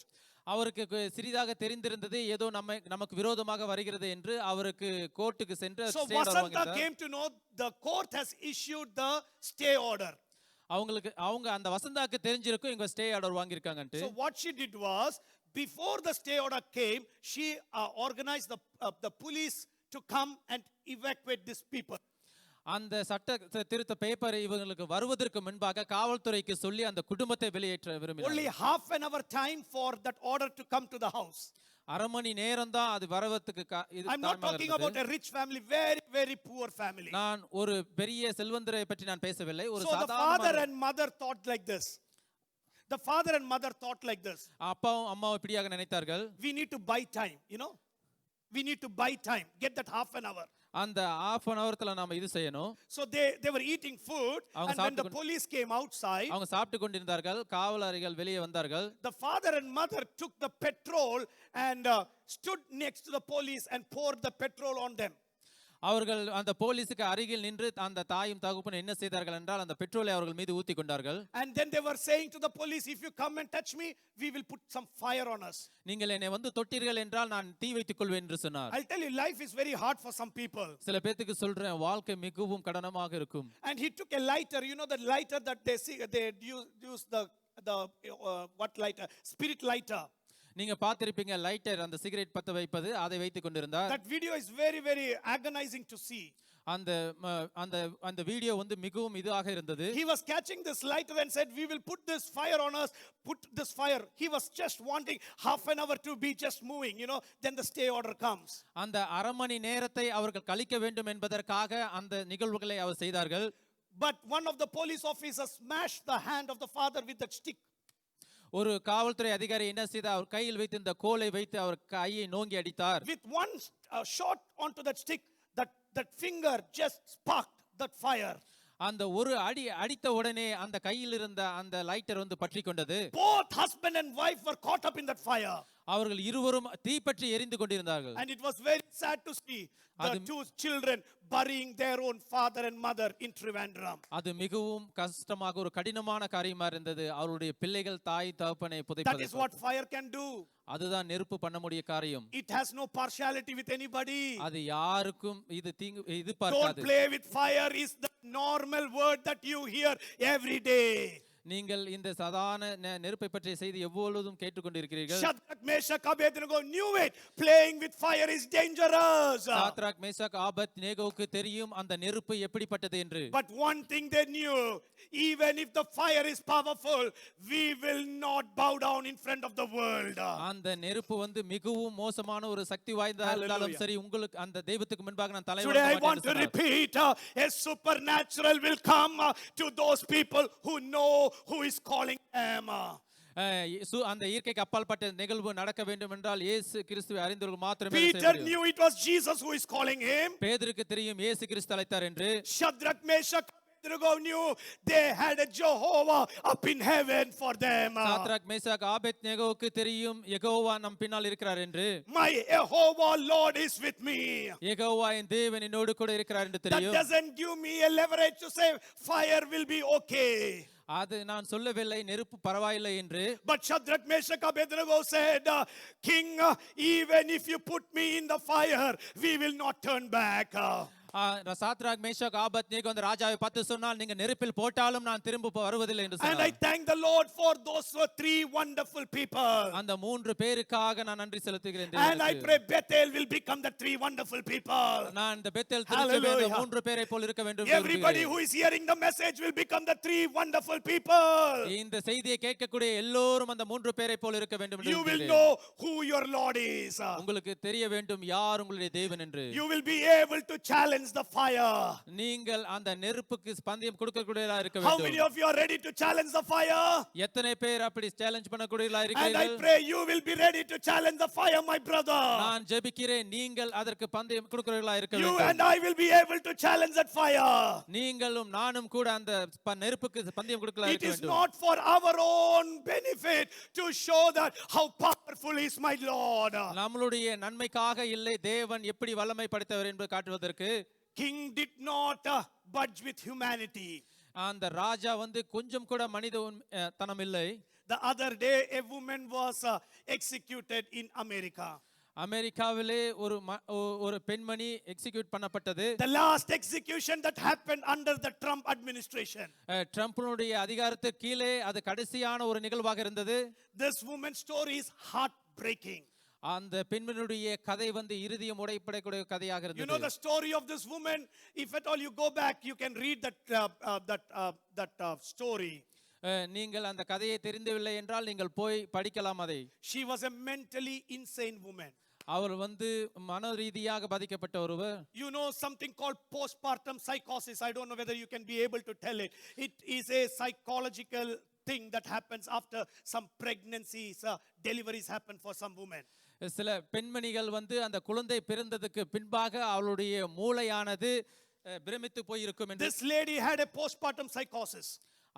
அவருக்கு சிறிதாக தெரிந்திருந்தது ஏதோ நமக்கு விரோதமாக வருகிறது என்று அவருக்கு கோர்ட்டுக்கு சென்று So Vasanta came to know the court has issued the stay order. அவங்க அந்த வசந்தாக்கு தெரிஞ்சிருக்கும் இங்க ஸ்டே ஆர்டர் வாங்கிருக்காங்கன்னு. So what she did was, before the stay order came, she organized the police to come and evacuate these people. அந்த சட்ட திருத்த paper இவங்களுக்கு வருவதற்கு முன்பாக காவல்துறைக்கு சொல்லி அந்த குடும்பத்தை வெளியேற்ற விரும்பினார். Only half an hour time for that order to come to the house. அரை மணி நேரம் தான் அது வரவதுக்கு. I'm not talking about a rich family, very very poor family. நான் ஒரு பெரிய செல்வந்தரை பற்றி நான் பேசவில்லை. ஒரு சாதாரண. So the father and mother thought like this. The father and mother thought like this. அப்பாவும் அம்மாவும் இப்படியாக நினைத்தார்கள். We need to buy time, we need to buy time, get that half an hour. அந்த half an hourல நாம இது செய்யணும். So they were eating food, and when the police came outside, அவங்க சாப்பிட்டு கொண்டிருந்தார்கள். காவலர்கள் வெளியே வந்தார்கள். The father and mother took the petrol and stood next to the police and poured the petrol on them. அவர்கள் அந்த போலீஸுக்கு அருகில் நின்று அந்த தாயும் தகப்பனும் என்ன செய்தார்கள் என்றால் அந்த பெட்ரோலை அவர்கள் மீது ஊத்தி கொண்டார்கள். And then they were saying to the police, if you come and touch me, we will put some fire on us. நீங்கள் என்னை வந்து தொட்டீர்கள் என்றால் நான் தீ வைத்துக் கொள்வேன் என்று சொன்னார். I'll tell you, life is very hard for some people. சில பேருக்கு சொல்றேன், வாழ்க்கை மிகவும் கடினமாக இருக்கும். And he took a lighter, the lighter that they use the what lighter? Spirit lighter. நீங்க பார்த்திருப்பீங்க, லைட்டர், அந்த சிகரெட் பத்த வைப்பது, அதை வைத்துக் கொண்டிருந்தார். That video is very very agonizing to see. அந்த வீடியோ வந்து மிகவும் இதாக இருந்தது. He was catching this lighter and said, we will put this fire on us, put this fire. He was just wanting half an hour to be just moving, then the stay order comes. அந்த அரை மணி நேரத்தை அவர்கள் கழிக்க வேண்டும் என்பதற்காக அந்த நிகழ்வுகளை அவர் செய்தார்கள். But one of the police officers smashed the hand of the father with that stick. ஒரு காவல்துறை அதிகாரி என்ன செய்தார், அவர் கையில் வைத்து இந்த கோலை வைத்து அவர் கையை நோங்கி அடித்தார். With one shot onto that stick, that finger just sparked that fire. அந்த ஒரு அடி அடித்த உடனே அந்த கையில் இருந்த அந்த லைட்டர் வந்து பற்றி கொண்டது. Both husband and wife were caught up in that fire. அவர்கள் இருவரும் தீப்பற்றி எரிந்து கொண்டிருந்தார்கள். And it was very sad to see the 2 children burying their own father and mother in Trivandrum. அது மிகவும் கஷ்டமாக ஒரு கடினமான காரியமா இருந்தது. அவருடைய பிள்ளைகள் தாய் தகப்பனை புதைப்பது. That is what fire can do. அதுதான் நெருப்பு பண்ண முடிய காரியம். It has no partiality with anybody. அது யாருக்கும் இது பார்க்காது. Don't play with fire is the normal word that you hear every day. நீங்கள் இந்த சாதாரண நெருப்பை பற்றிய செய்தி எவ்வளவுதும் கேட்டுக்கொண்டிருக்கிறீர்கள். Shadrach, Meshach, Abednego knew it. Playing with fire is dangerous. Shadrach, Meshach, ஆபத்நேகோவுக்கு தெரியும் அந்த நெருப்பு எப்படிப்பட்டது என்று. But one thing they knew, even if the fire is powerful, we will not bow down in front of the world. அந்த நெருப்பு வந்து மிகவும் மோசமான ஒரு சக்தி வாய்ந்ததா இருந்தாலும் சரி, உங்களுக்கு அந்த தெய்வத்துக்கு முன்பாக நான் தலை Today I want to repeat, a supernatural will come to those people who know who is calling them. அந்த இயற்கைக்கு அப்பாற்பட்ட நிகழ்வு நடக்க வேண்டும் என்றால் இயேசு கிறிஸ்துவை அறிந்தவர்கள் மாத்திரமே. Peter knew it was Jesus who is calling him. பேதுருக்கு தெரியும் இயேசு கிறிஸ்து அழைத்தார் என்று. Shadrach, Meshach, Abednego knew they had a Jehovah up in heaven for them. Shadrach Meshach ஆபேத்நேகோவுக்கு தெரியும் யெகோவா நம் பின்னால் இருக்கிறார் என்று. My Jehovah Lord is with me. Jehovah என் தேவன் என்னோடு கூட இருக்கிறார் என்று That தெரியும். doesn't give me a leverage to say fire will be okay. அது நான் சொல்லவில்லை நெருப்பு பரவாயில்லை என்று. But Shadrach, Meshach, Abednego said, King, even if you put me in the fire, we will not turn back. Shadrach Meshach Abednego அந்த ராஜாவை பார்த்து சொன்னால் நீங்க நெருப்பில் போட்டாலும் நான் திரும்ப வருவதில்லை என்று And I சொன்னார். thank the Lord for those three wonderful people. அந்த மூன்று பேருக்காக நான் நன்றி செலுத்துகிறேன் And I தேவனுக்கு. pray Bethel will become the three wonderful people. நான் இந்த பெத்தேல் திருச்சபை அந்த Hallelujah. மூன்று பேரை போல் இருக்க வேண்டும் என்று Everybody விரும்புகிறேன். who is hearing the message will become the three wonderful people. இந்த செய்தியை கேட்கக்கூடிய எல்லோரும் அந்த மூன்று பேரை போல் இருக்க வேண்டும் என்று You will விரும்புகிறேன். know who your Lord is. உங்களுக்கு தெரிய வேண்டும் யார் உங்களுடைய தேவன் என்று. You will be able to challenge the fire. நீங்கள் அந்த நெருப்புக்கு பந்தயம் கொடுக்கக்கூடியதா இருக்க How many வேண்டும். of you are ready to challenge the fire? எத்தனை பேர் அப்படி சேலஞ்ச் பண்ணக்கூடியதா And I இருக்கிறீர்கள்? pray you will be ready to challenge the fire, my brother. நான் ஜெபிக்கிறேன் நீங்கள் அதற்கு பந்தயம் கொடுக்கிறவர்களா இருக்க You வேண்டும். and I will be able to challenge that fire. நீங்களும் நானும் கூட அந்த நெருப்புக்கு பந்தயம் கொடுக்கலாம் It இருக்க is வேண்டும். not for our own benefit to show that how powerful is my Lord. நம்மளுடைய நன்மைக்காக இல்லை தேவன் எப்படி வல்லமை படைத்தவர் என்பதை காட்டுவதற்கு. King did not budge with humanity. அந்த ராஜா வந்து கொஞ்சம் கூட மனித தனம் இல்லை. The other day a woman was executed in America. அமெரிக்காவிலே ஒரு பெண்மணி எக்ஸிக்யூட் பண்ணப்பட்டது. The last execution that happened under the Trump administration. ட்ரம்ப்னுடைய அதிகாரத்துக்கு கீழே அது கடைசியான ஒரு நிகழ்வாக இருந்தது. This woman's story is heartbreaking. அந்த பெண்மணியுடைய கதை வந்து இருதயம் உடைப்படக்கூடிய கதையாக You know இருந்தது. the story of this woman. If at all you go back, you can read that story. நீங்கள் அந்த கதையை தெரிந்தவில்லை என்றால் நீங்கள் போய் படிக்கலாம் அதை. She was a mentally insane woman. அவர் வந்து மன ரீதியாக பாதிக்கப்பட்ட ஒருவர். You know something called postpartum psychosis. I don't know whether you can be able to tell it. It is a psychological thing that happens after some pregnancies, deliveries happen for some women. சில பெண்மணிகள் வந்து அந்த குழந்தை பிறந்ததுக்கு பின்பாக அவளுடைய மூளையானது பிரமித்து போயிருக்கும் என்று. This lady had a postpartum psychosis.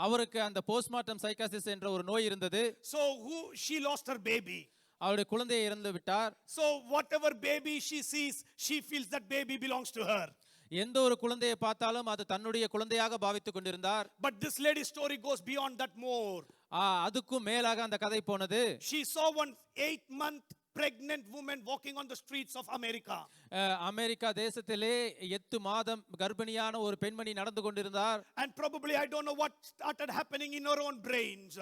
அவருக்கு அந்த போஸ்ட்மார்ட்டம் சைக்காசிஸ் என்ற ஒரு நோய் இருந்தது. So she lost her baby. அவருடைய குழந்தையை இறந்து விட்டார். So whatever baby she sees, she feels that baby belongs to her. எந்த ஒரு குழந்தையை பார்த்தாலும் அது தன்னுடைய குழந்தையாக பாவித்துக் கொண்டிருந்தார். But this lady's story goes beyond that more. அதுக்கும் மேலாக அந்த கதை போனது. She saw one 8-month pregnant woman walking on the streets of America. America தேசத்திலே 8 மாதம் கர்ப்பிணியான ஒரு பெண்மணி நடந்து கொண்டிருந்தார். And probably I don't know what started happening in her own brains.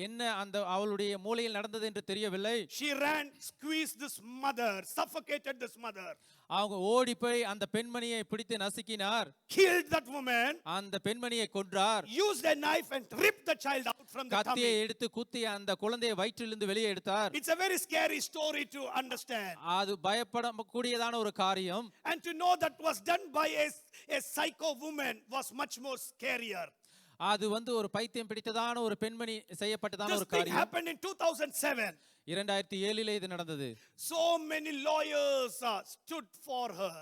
என்ன அந்த அவளுடைய மூளையில் நடந்தது என்று தெரியவில்லை. She ran, squeezed this mother, suffocated this mother. அவங்க ஓடி போய் அந்த பெண்மணியை பிடித்து நசுக்கினார். Killed that woman. அந்த பெண்மணியை கொன்றார். Used a knife and ripped the child out from the கத்தியை tummy. எடுத்து குத்தி அந்த குழந்தையை வயிற்றிலிருந்து வெளியே எடுத்தார். It's a very scary story to understand. அது பயப்படக்கூடியதான ஒரு காரியம். And to know that was done by a psycho woman was much more scarier. அது வந்து ஒரு பைத்தியம் பிடித்ததான ஒரு பெண்மணி செய்யப்பட்டதான This ஒரு thing காரியம். happened in 2007. 2007 இது நடந்தது. So many lawyers stood for her.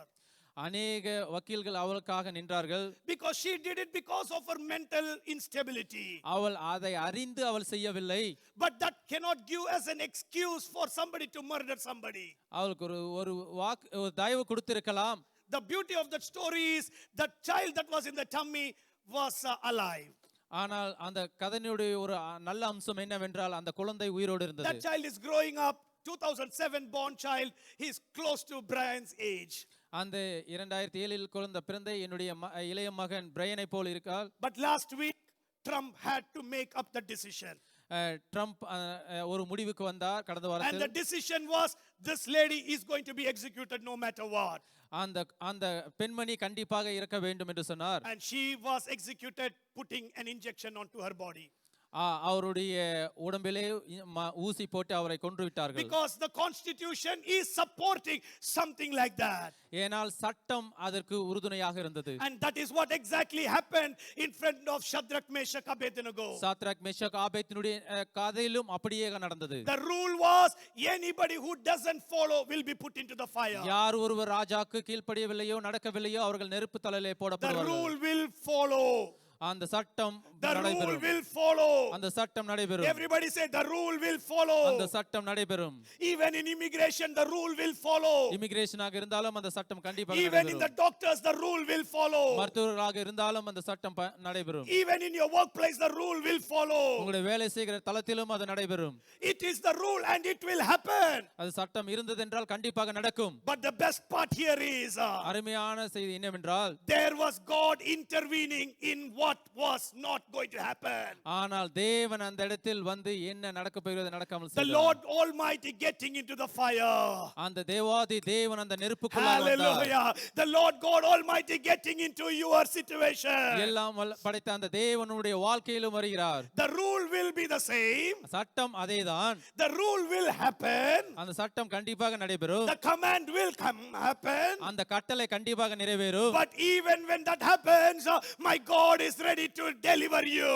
அநேக வக்கீல்கள் அவளுக்காக நின்றார்கள். Because she did it because of her mental instability. அவள் அதை அறிந்து அவள் செய்யவில்லை. But that cannot give as an excuse for somebody to murder somebody. அவளுக்கு ஒரு தயவு கொடுத்திருக்கலாம். The beauty of that story is that child that was in the tummy was alive. ஆனால் அந்த கதையினுடைய ஒரு நல்ல அம்சம் என்னவென்றால் அந்த குழந்தை உயிரோடு இருந்தது. That child is growing up. 2007 born child. He is close to Brian's age. அந்த 2007 குழந்தை பிறந்த என்னுடைய இளைய மகன் பிரையனை போல் இருக்கார். But last week Trump had to make up the decision. Trump ஒரு முடிவுக்கு வந்தார் கடந்த And the வாரத்தில். decision was this lady is going to be executed no matter what. அந்த பெண்மணி கண்டிப்பாக இறக்க வேண்டும் என்று சொன்னார். And she was executed putting an injection onto her body. அவருடைய உடம்பிலே ஊசி போட்டு அவரை கொன்று விட்டார்கள். Because the constitution is supporting something like that. ஏனால் சட்டம் அதற்கு உறுதுணையாக இருந்தது. And that is what exactly happened in front of Shadrach, Meshach, Abednego. Shadrach Meshach ஆபேத்னுடைய கதையிலும் அப்படியே நடந்தது. The rule was anybody who doesn't follow will be put into the fire. யார் ஒருவர் ராஜாக்கு கீழ்ப்படியவில்லையோ நடக்கவில்லையோ அவர்கள் நெருப்பு தழலிலே The போடப்படுவார்கள். rule will follow. அந்த சட்டம் The rule நடைபெறும். will follow. அந்த சட்டம் நடைபெறும். Everybody say the rule will follow. அந்த சட்டம் நடைபெறும். Even in immigration the rule will follow. இமிகிரேஷனாக இருந்தாலும் அந்த சட்டம் கண்டிப்பாக Even in the நடைபெறும். doctors the rule will follow. மருத்துவர்களாக இருந்தாலும் அந்த சட்டம் நடைபெறும். Even in your workplace the rule will follow. உங்களுடைய வேலை செய்கிற தளத்திலும் அது நடைபெறும். It is the rule and it will happen. அது சட்டம் இருந்தது என்றால் கண்டிப்பாக நடக்கும். But the best part here is அருமையான செய்தி என்னவென்றால் there was God intervening in what was not going to happen. ஆனால் தேவன் அந்த இடத்தில் வந்து என்ன நடக்க போகிறது நடக்காமல் The செய்தார். Lord Almighty getting into the fire. அந்த தேவாதி தேவன் அந்த நெருப்புக்குள்ளாக வந்தார். Hallelujah. The Lord God Almighty getting into your situation. எல்லாம் படைத்த அந்த தேவனுடைய வாழ்க்கையிலும் வருகிறார். The rule will be the same. சட்டம் அதேதான். The rule will happen. அந்த சட்டம் கண்டிப்பாக நடைபெறும். The command will happen. அந்த கட்டளை கண்டிப்பாக நிறைவேறும். But even when that happens, my God is ready to deliver you.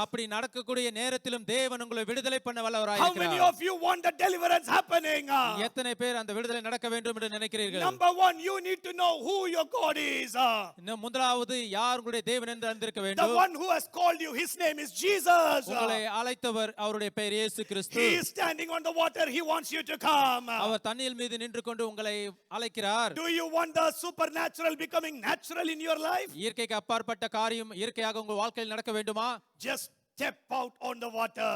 அப்படி நடக்கக்கூடிய நேரத்திலும் தேவன் உங்களை விடுதலை பண்ண வல்லவராய் How many இருக்கிறார். of you want the deliverance happening? எத்தனை பேர் அந்த விடுதலை நடக்க வேண்டும் என்று நினைக்கிறீர்கள்? Number one, you need to know who your God is. இன்னும் முதலாவது யார் உங்களுடைய தேவன் என்று அறிந்திருக்க The வேண்டும். one who has called you, his name is Jesus. உங்களை அழைத்தவர் அவருடைய பெயர் இயேசு கிறிஸ்து. He is standing on the water. He wants you to come. அவர் தண்ணீர் மீது நின்று கொண்டு உங்களை அழைக்கிறார். Do you want the supernatural becoming natural in your life? இயற்கைக்கு அப்பாற்பட்ட காரியம் இயற்கையாக உங்கள் வாழ்க்கையில் நடக்க வேண்டுமா? Just step out on the water.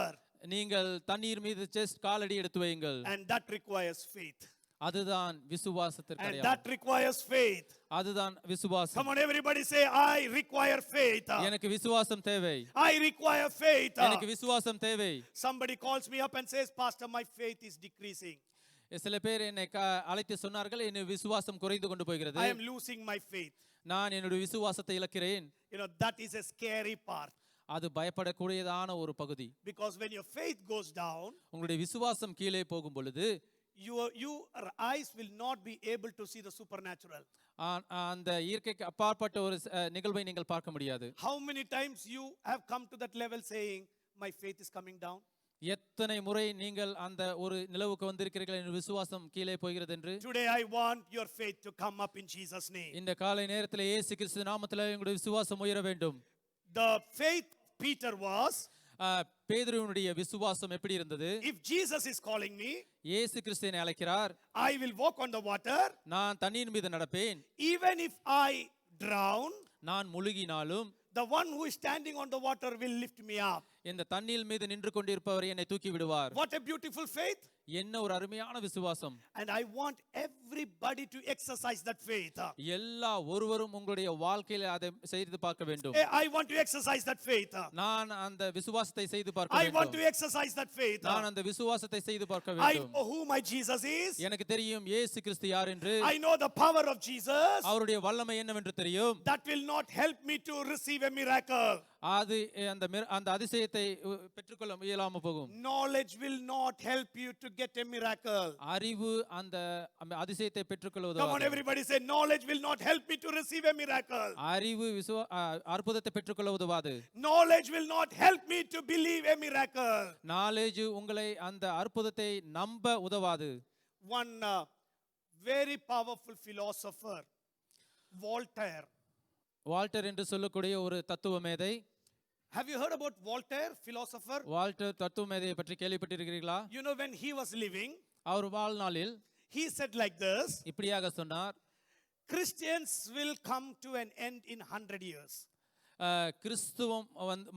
நீங்கள் தண்ணீர் மீது ஜஸ்ட் காலடி எடுத்து வையுங்கள். And that requires faith. அதுதான் விசுவாசத்திற்கு And அடையாளம். that requires faith. அதுதான் விசுவாசம். Come on, everybody say, I require faith. எனக்கு விசுவாசம் தேவை. I require faith. எனக்கு விசுவாசம் தேவை. Somebody calls me up and says, Pastor, my faith is decreasing. சில பேர் என்னை அழைத்து சொன்னார்கள் என் விசுவாசம் குறைந்து கொண்டு போகிறது. I am losing my faith. நான் என்னுடைய விசுவாசத்தை இழக்கிறேன். You know, that is a scary part. அது பயப்படக்கூடியதான ஒரு பகுதி. Because when your faith goes down, உங்களுடைய விசுவாசம் கீழே போகும் பொழுது your eyes will not be able to see the supernatural. அந்த இயற்கைக்கு அப்பாற்பட்ட ஒரு நிகழ்வை நீங்கள் பார்க்க முடியாது. How many times you have come to that level saying, my faith is coming down? எத்தனை முறை நீங்கள் அந்த ஒரு நிலவுக்கு வந்திருக்கிறீர்கள் என் விசுவாசம் கீழே போகிறது என்று. Today I want your faith to come up in Jesus name. இந்த காலை நேரத்தில் இயேசு கிறிஸ்து நாமத்தில் உங்களுடைய விசுவாசம் உயர வேண்டும். The faith Peter was, பேதுருவினுடைய விசுவாசம் எப்படி இருந்தது? if Jesus is calling me, இயேசு கிறிஸ்து என்னை அழைக்கிறார், I will walk on the water. நான் தண்ணீர் மீது நடப்பேன். Even if I drown, நான் முழுகினாலும் the one who is standing on the water will lift me up. இந்த தண்ணீர் மீது நின்று கொண்டிருப்பவர் என்னை தூக்கி விடுவார். What a beautiful faith. என்ன ஒரு அருமையான விசுவாசம். And I want everybody to exercise that faith. எல்லா ஒருவரும் உங்களுடைய வாழ்க்கையில் அதை செய்து பார்க்க வேண்டும். I want to exercise that faith. நான் அந்த விசுவாசத்தை செய்து பார்க்க I want to வேண்டும். exercise that faith. நான் அந்த விசுவாசத்தை செய்து பார்க்க I வேண்டும். know who my Jesus is. எனக்கு தெரியும் இயேசு கிறிஸ்து யார் என்று. I know the power of Jesus. அவருடைய வல்லமை என்னவென்று தெரியும். That will not help me to receive a miracle. அது அந்த அதிசயத்தை பெற்றுக்கொள்ள இயலாம போகும். Knowledge will not help you to get a miracle. அறிவு அந்த அதிசயத்தை பெற்றுக்கொள்ள Come on, உதவாது. everybody say, knowledge will not help me to receive a miracle. அறிவு அற்புதத்தை பெற்றுக்கொள்ள உதவாது. Knowledge will not help me to believe a miracle. Knowledge உங்களை அந்த அற்புதத்தை நம்ப உதவாது. One very powerful philosopher, Voltaire. Walter என்று சொல்லக்கூடிய ஒரு தத்துவ மேதை. Have you heard about Voltaire, philosopher? Walter தத்துவ மேதையை பற்றி கேள்விப்பட்டிருக்கிறீர்களா? You know, when he was living, அவர் வாழ்நாளில் he said like this, இப்படியாக சொன்னார், Christians will come to an end in 100 years. கிறிஸ்துவம்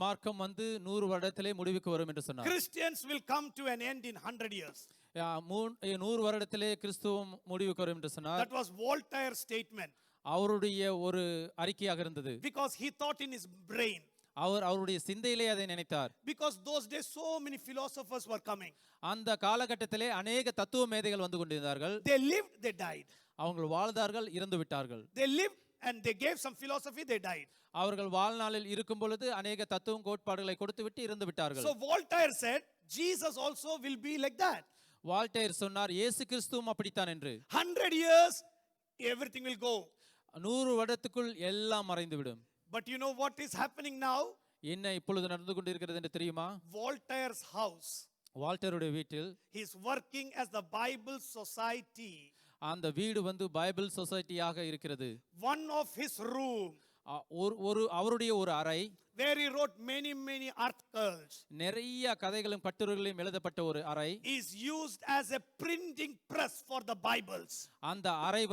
மார்க்கம் 100 வருடத்திலே முடிவுக்கு வரும் என்று சொன்னார். Christians will come to an end in 100 years. 100 வருடத்திலே கிறிஸ்துவம் முடிவுக்கு வரும் என்று சொன்னார். That was Voltaire's statement. அவருடைய ஒரு அறிக்கையாக இருந்தது. Because he thought in his brain. அவருடைய சிந்தையிலே அதை நினைத்தார். Because those days so many philosophers were coming. அந்த காலகட்டத்திலே अनेक தத்துவ மேதைகள் வந்து கொண்டிருந்தார்கள். They lived, they died. அவங்க வாழ்ந்தார்கள், இறந்து விட்டார்கள். They lived and they gave some philosophy, they died. அவர்கள் வாழ்நாளில் இருக்கும் பொழுது அநேக தத்துவம் கோட்பாடுகளை கொடுத்துவிட்டு இறந்து விட்டார்கள். So Voltaire said, Jesus also will be like that. Voltaire சொன்னார் இயேசு கிறிஸ்துவும் அப்படித்தான் என்று. 100 years, everything will go. 100 வருடத்துக்குள் எல்லாம் மறைந்துவிடும். But you know what is happening now? என்ன இப்பொழுது நடந்து கொண்டிருக்கிறது என்று தெரியுமா? Voltaire's house. வால்டருடைய வீட்டில் He is working as the Bible Society. அந்த வீடு பைபிள் சொசைட்டியாக இருக்கிறது. One of his room, அவருடைய ஒரு அறை, where he wrote many articles, நிறைய கதைகளும் கட்டுரைகளும் எழுதப்பட்ட ஒரு அறை, is used as a printing press for the Bibles. அந்த அறை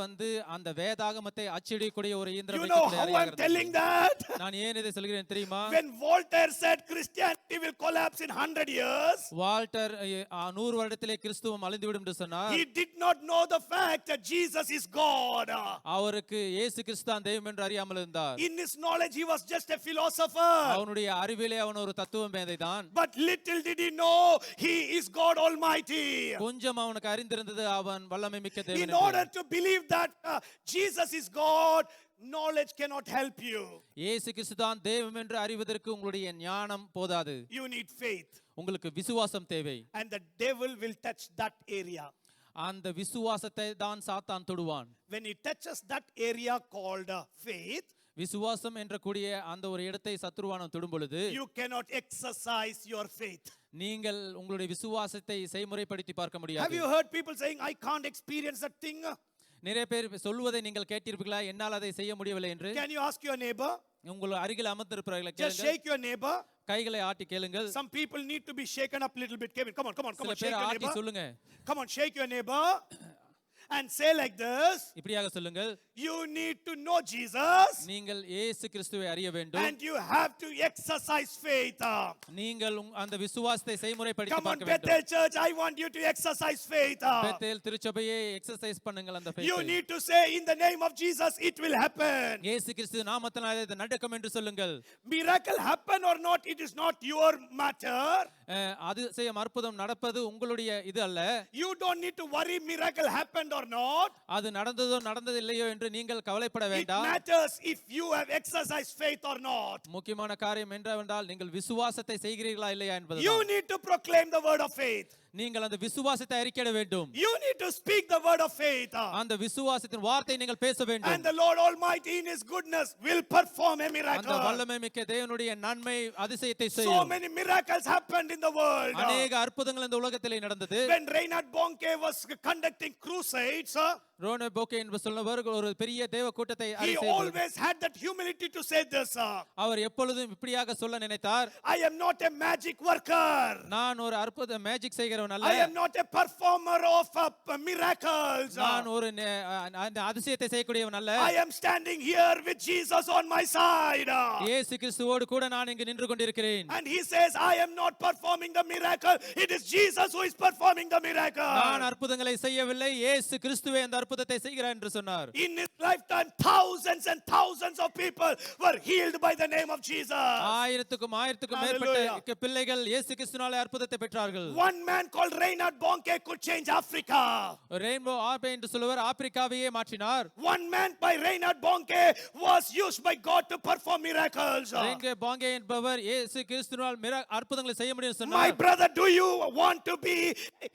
அந்த வேதாகமத்தை அச்சிடக்கூடிய ஒரு இயந்திரம். You know how I'm telling that? நான் ஏன் இதை சொல்கிறேன் தெரியுமா? When Voltaire said Christianity will collapse in 100 years, Walter 100 வருடத்திலே கிறிஸ்துவம் அழிந்துவிடும் என்று சொன்னார். he did not know the fact that Jesus is God. அவருக்கு இயேசு கிறிஸ்து தான் தெய்வம் என்று அறியாமல் இருந்தார். In his knowledge he was just a philosopher. அவனுடைய அறிவிலே அவன் ஒரு தத்துவ மேதை தான். But little did he know he is God Almighty. கொஞ்சம் அவனுக்கு அறிந்திருந்தது அவன் வல்லமை மிக்க தேவன் In என்று. order to believe that Jesus is God, knowledge cannot help you. இயேசு கிறிஸ்து தான் தெய்வம் என்று அறிவதற்கு உங்களுடைய ஞானம் போதாது. You need faith. உங்களுக்கு விசுவாசம் தேவை. And the devil will touch that area. அந்த விசுவாசத்தை தான் சாத்தான் தொடுவான். When he touches that area called faith, விசுவாசம் என்ற கூடிய அந்த ஒரு இடத்தை சத்துருவானம் தொடும் பொழுது you cannot exercise your faith. நீங்கள் உங்களுடைய விசுவாசத்தை செய்முறைப்படுத்தி பார்க்க முடியாது. Have you heard people saying, I can't experience that thing? நிறைய பேர் சொல்வதை நீங்கள் கேட்டிருப்பீங்களா, என்னால் அதை செய்ய முடியவில்லை என்று? Can you ask your neighbor? உங்கள் அருகில் அமர்ந்திருப்பவர்களை Just கேளுங்கள். shake your neighbor. கைகளை ஆட்டி கேளுங்கள். Some people need to be shaken up a little bit. Kevin, come on, சில shake பேர் your ஆட்டி neighbor. சொல்லுங்க. Come on, shake your neighbor and say like this. இப்படியாக சொல்லுங்கள். You need to know Jesus. நீங்கள் இயேசு கிறிஸ்துவை அறிய வேண்டும். And you have to exercise faith. நீங்கள் அந்த விசுவாசத்தை செய்முறைப்படுத்தி Come on, பார்க்க வேண்டும். Bethel Church, I want you to exercise faith. Bethel திருச்சபையை எக்சர்சைஸ் பண்ணுங்கள் அந்த You faith-ஐ. need to say in the name of Jesus, it will happen. இயேசு கிறிஸ்து நாமத்தினாலே இது நடக்கும் என்று சொல்லுங்கள். Miracle happen or not, it is not your matter. அதிசயம் அற்புதம் நடப்பது உங்களுடைய இது அல்ல. You don't need to worry miracle happened or not. அது நடந்ததோ நடந்தது இல்லையோ என்று நீங்கள் கவலைப்பட It வேண்டாம். matters if you have exercised faith or not. முக்கியமான காரியம் என்னவென்றால் நீங்கள் விசுவாசத்தை செய்கிறீர்களா இல்லையா என்பது. You need to proclaim the word of faith. நீங்கள் அந்த விசுவாசத்தை அறிக்கையிட வேண்டும். You need to speak the word of faith. அந்த விசுவாசத்தின் வார்த்தை நீங்கள் பேச வேண்டும். And the Lord Almighty in His goodness will perform a அந்த miracle. வல்லமை மிக்க தேவனுடைய நன்மை அதிசயத்தை So செய்யும். many miracles happened in the world. அநேக அற்புதங்கள் இந்த உலகத்திலே நடந்தது. When Reinhard Bonnke was conducting crusades, ரோனே போகே என்று சொல்லுவர் ஒரு பெரிய தேவ கூட்டத்தை he arrange always had that humility to say this. அவர் எப்பொழுதும் இப்படியாக சொல்ல நினைத்தார். I am not a magic worker. நான் ஒரு அற்புத மேஜிக் செய்கிறவன் அல்ல. I am not a performer of miracles. நான் ஒரு அதிசயத்தை செய்யக்கூடியவன் அல்ல. I am standing here with Jesus on my side. இயேசு கிறிஸ்துவோடு கூட நான் இங்கு நின்று கொண்டிருக்கிறேன். And he says, I am not performing the miracle. It is Jesus who is performing the miracle. நான் அற்புதங்களை செய்யவில்லை, இயேசு கிறிஸ்துவே அந்த அற்புதத்தை செய்கிறார் என்று சொன்னார். In his lifetime, thousands and thousands of people were healed by the name of Jesus. ஆயிரத்துக்கும் மேற்பட்ட பிள்ளைகள் இயேசு கிறிஸ்துவினாலே அற்புதத்தை பெற்றார்கள். One man called Reinhard Bonnke could change Africa. Reinhard ஆர்பே என்று சொல்லுவர் ஆப்பிரிக்காவையே மாற்றினார். One man by Reinhard Bonnke was used by God to perform miracles. Reinhard Bonnke என்பவர் இயேசு கிறிஸ்துவினால் அற்புதங்களை செய்ய முடியும் சொன்னார். My brother, do you want to be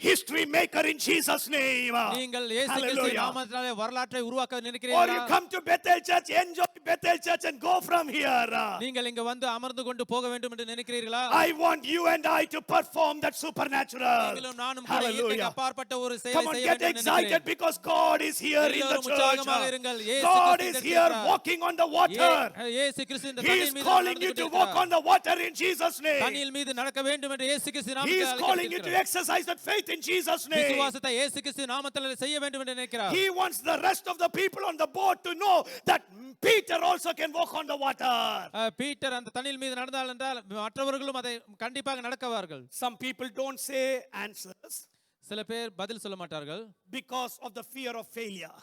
history maker in Jesus name? நீங்கள் இயேசு கிறிஸ்துவின் நாமத்தினாலே வரலாற்றை உருவாக்க Or you நினைக்கிறீர்களா? come to Bethel Church, enjoy Bethel Church and go from here. நீங்கள் இங்க வந்து அமர்ந்து கொண்டு போக வேண்டும் என்று நினைக்கிறீர்களா? I want you and I to perform that supernatural. நீங்களும் நானும் கூட இயற்கைக்கு Hallelujah. அப்பாற்பட்ட ஒரு செயலை Come on, செய்ய get வேண்டும் என்று excited நினைக்கிறேன். because God is here in the எல்லோரும் உற்சாகமாக இருங்கள். church. இயேசு God கிறிஸ்து is here இருக்கிறார். walking on the water. இயேசு கிறிஸ்து இந்த He is தண்ணீர் மீது calling நடந்து you to walk on கொண்டிருக்கிறார். the water in Jesus' name. தண்ணீர் மீது நடக்க வேண்டும் என்று இயேசு கிறிஸ்து He நாமத்தில் is calling you to அழைக்கிறார். exercise that faith in Jesus' name. விசுவாசத்தை இயேசு கிறிஸ்து நாமத்தில் செய்ய வேண்டும் என்று நினைக்கிறார். He wants the rest of the people on the boat to know that Peter also can walk on the water. Peter அந்த தண்ணீர் மீது நடந்தால் என்றால் மற்றவர்களும் அதை கண்டிப்பாக நடக்குவார்கள். Some people don't say answers சில பேர் பதில் சொல்ல மாட்டார்கள். because of the fear of failure.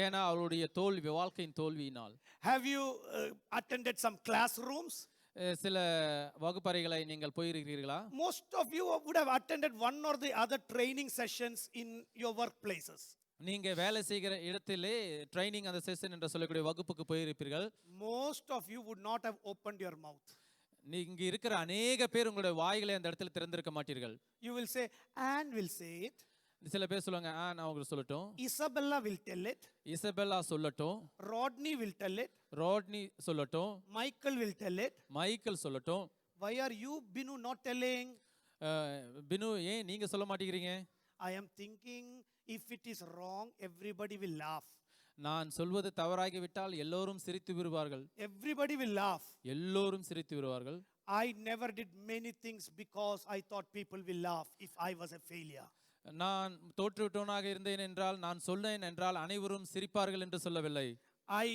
ஏன்னா அவருடைய தோல்வி, வாழ்க்கையின் தோல்வியினால். Have you attended some classrooms? சில வகுப்பறைகளை நீங்கள் போயிருக்கிறீர்களா? Most of you would have attended one or the other training sessions in your workplaces. நீங்க வேலை செய்கிற இடத்திலே ட்ரைனிங் அந்த செஷன் என்று சொல்லக்கூடிய வகுப்புக்கு போயிருப்பீர்கள். Most of you would not have opened your mouth. நீங்க இருக்கிற அநேக பேர் உங்களுடைய வாய்களை அந்த இடத்துல திறந்திருக்க மாட்டீர்கள். You will say, Anne will say it. சில பேர் சொல்லுவாங்க நான் உங்களுக்கு சொல்லட்டும், Isabella will tell it. Isabella சொல்லட்டும், Rodney will tell it. Rodney சொல்லட்டும், Michael will tell it. Michael சொல்லட்டும். Why are you, Binu, not telling? Binu ஏன் நீங்க சொல்ல மாட்டேங்கிறீங்க? I am thinking if it is wrong, everybody will laugh. நான் சொல்வது தவறாகிவிட்டால் எல்லோரும் சிரித்து விடுவார்கள். Everybody will laugh. எல்லோரும் சிரித்து விடுவார்கள். I never did many things because I thought people will laugh if I was a failure. நான் தோற்றுவிட்டவனாக இருந்தேன் என்றால், நான் சொன்னேன் என்றால் அனைவரும் சிரிப்பார்கள் என்று சொல்லவில்லை. I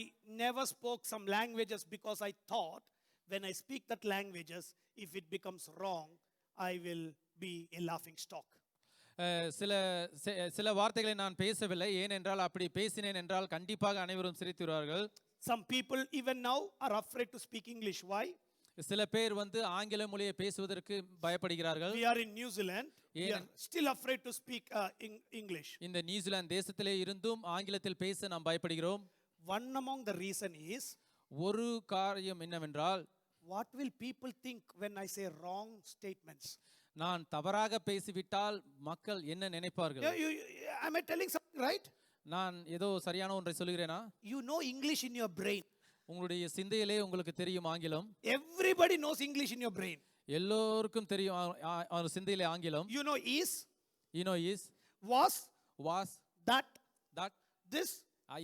never spoke some languages because I thought when I speak that languages, if it becomes wrong, I will be a laughing stock. சில வார்த்தைகளை நான் பேசவில்லை, ஏனென்றால் அப்படி பேசினேன் என்றால் கண்டிப்பாக அனைவரும் சிரித்து விடுவார்கள். Some people even now are afraid to speak English. Why? சில பேர் ஆங்கில மொழியை பேசுவதற்கு பயப்படுகிறார்கள். We are in New Zealand. We are still afraid to speak English. இந்த நியூசிலாந்து தேசத்திலே இருந்தும் ஆங்கிலத்தில் பேச நாம் பயப்படுகிறோம். One among the reason is, ஒரு காரியம் என்னவென்றால், what will people think when I say wrong statements? நான் தவறாக பேசிவிட்டால் மக்கள் என்ன நினைப்பார்கள்? Am I telling something right? நான் ஏதோ சரியான ஒன்றை சொல்கிறேனா? You know English in your brain. உங்களுடைய சிந்தையிலே உங்களுக்கு தெரியும் ஆங்கிலம். Everybody knows English in your brain. எல்லோருக்கும் தெரியும் அவர் சிந்தையிலே ஆங்கிலம். You know is, is, was, that, this,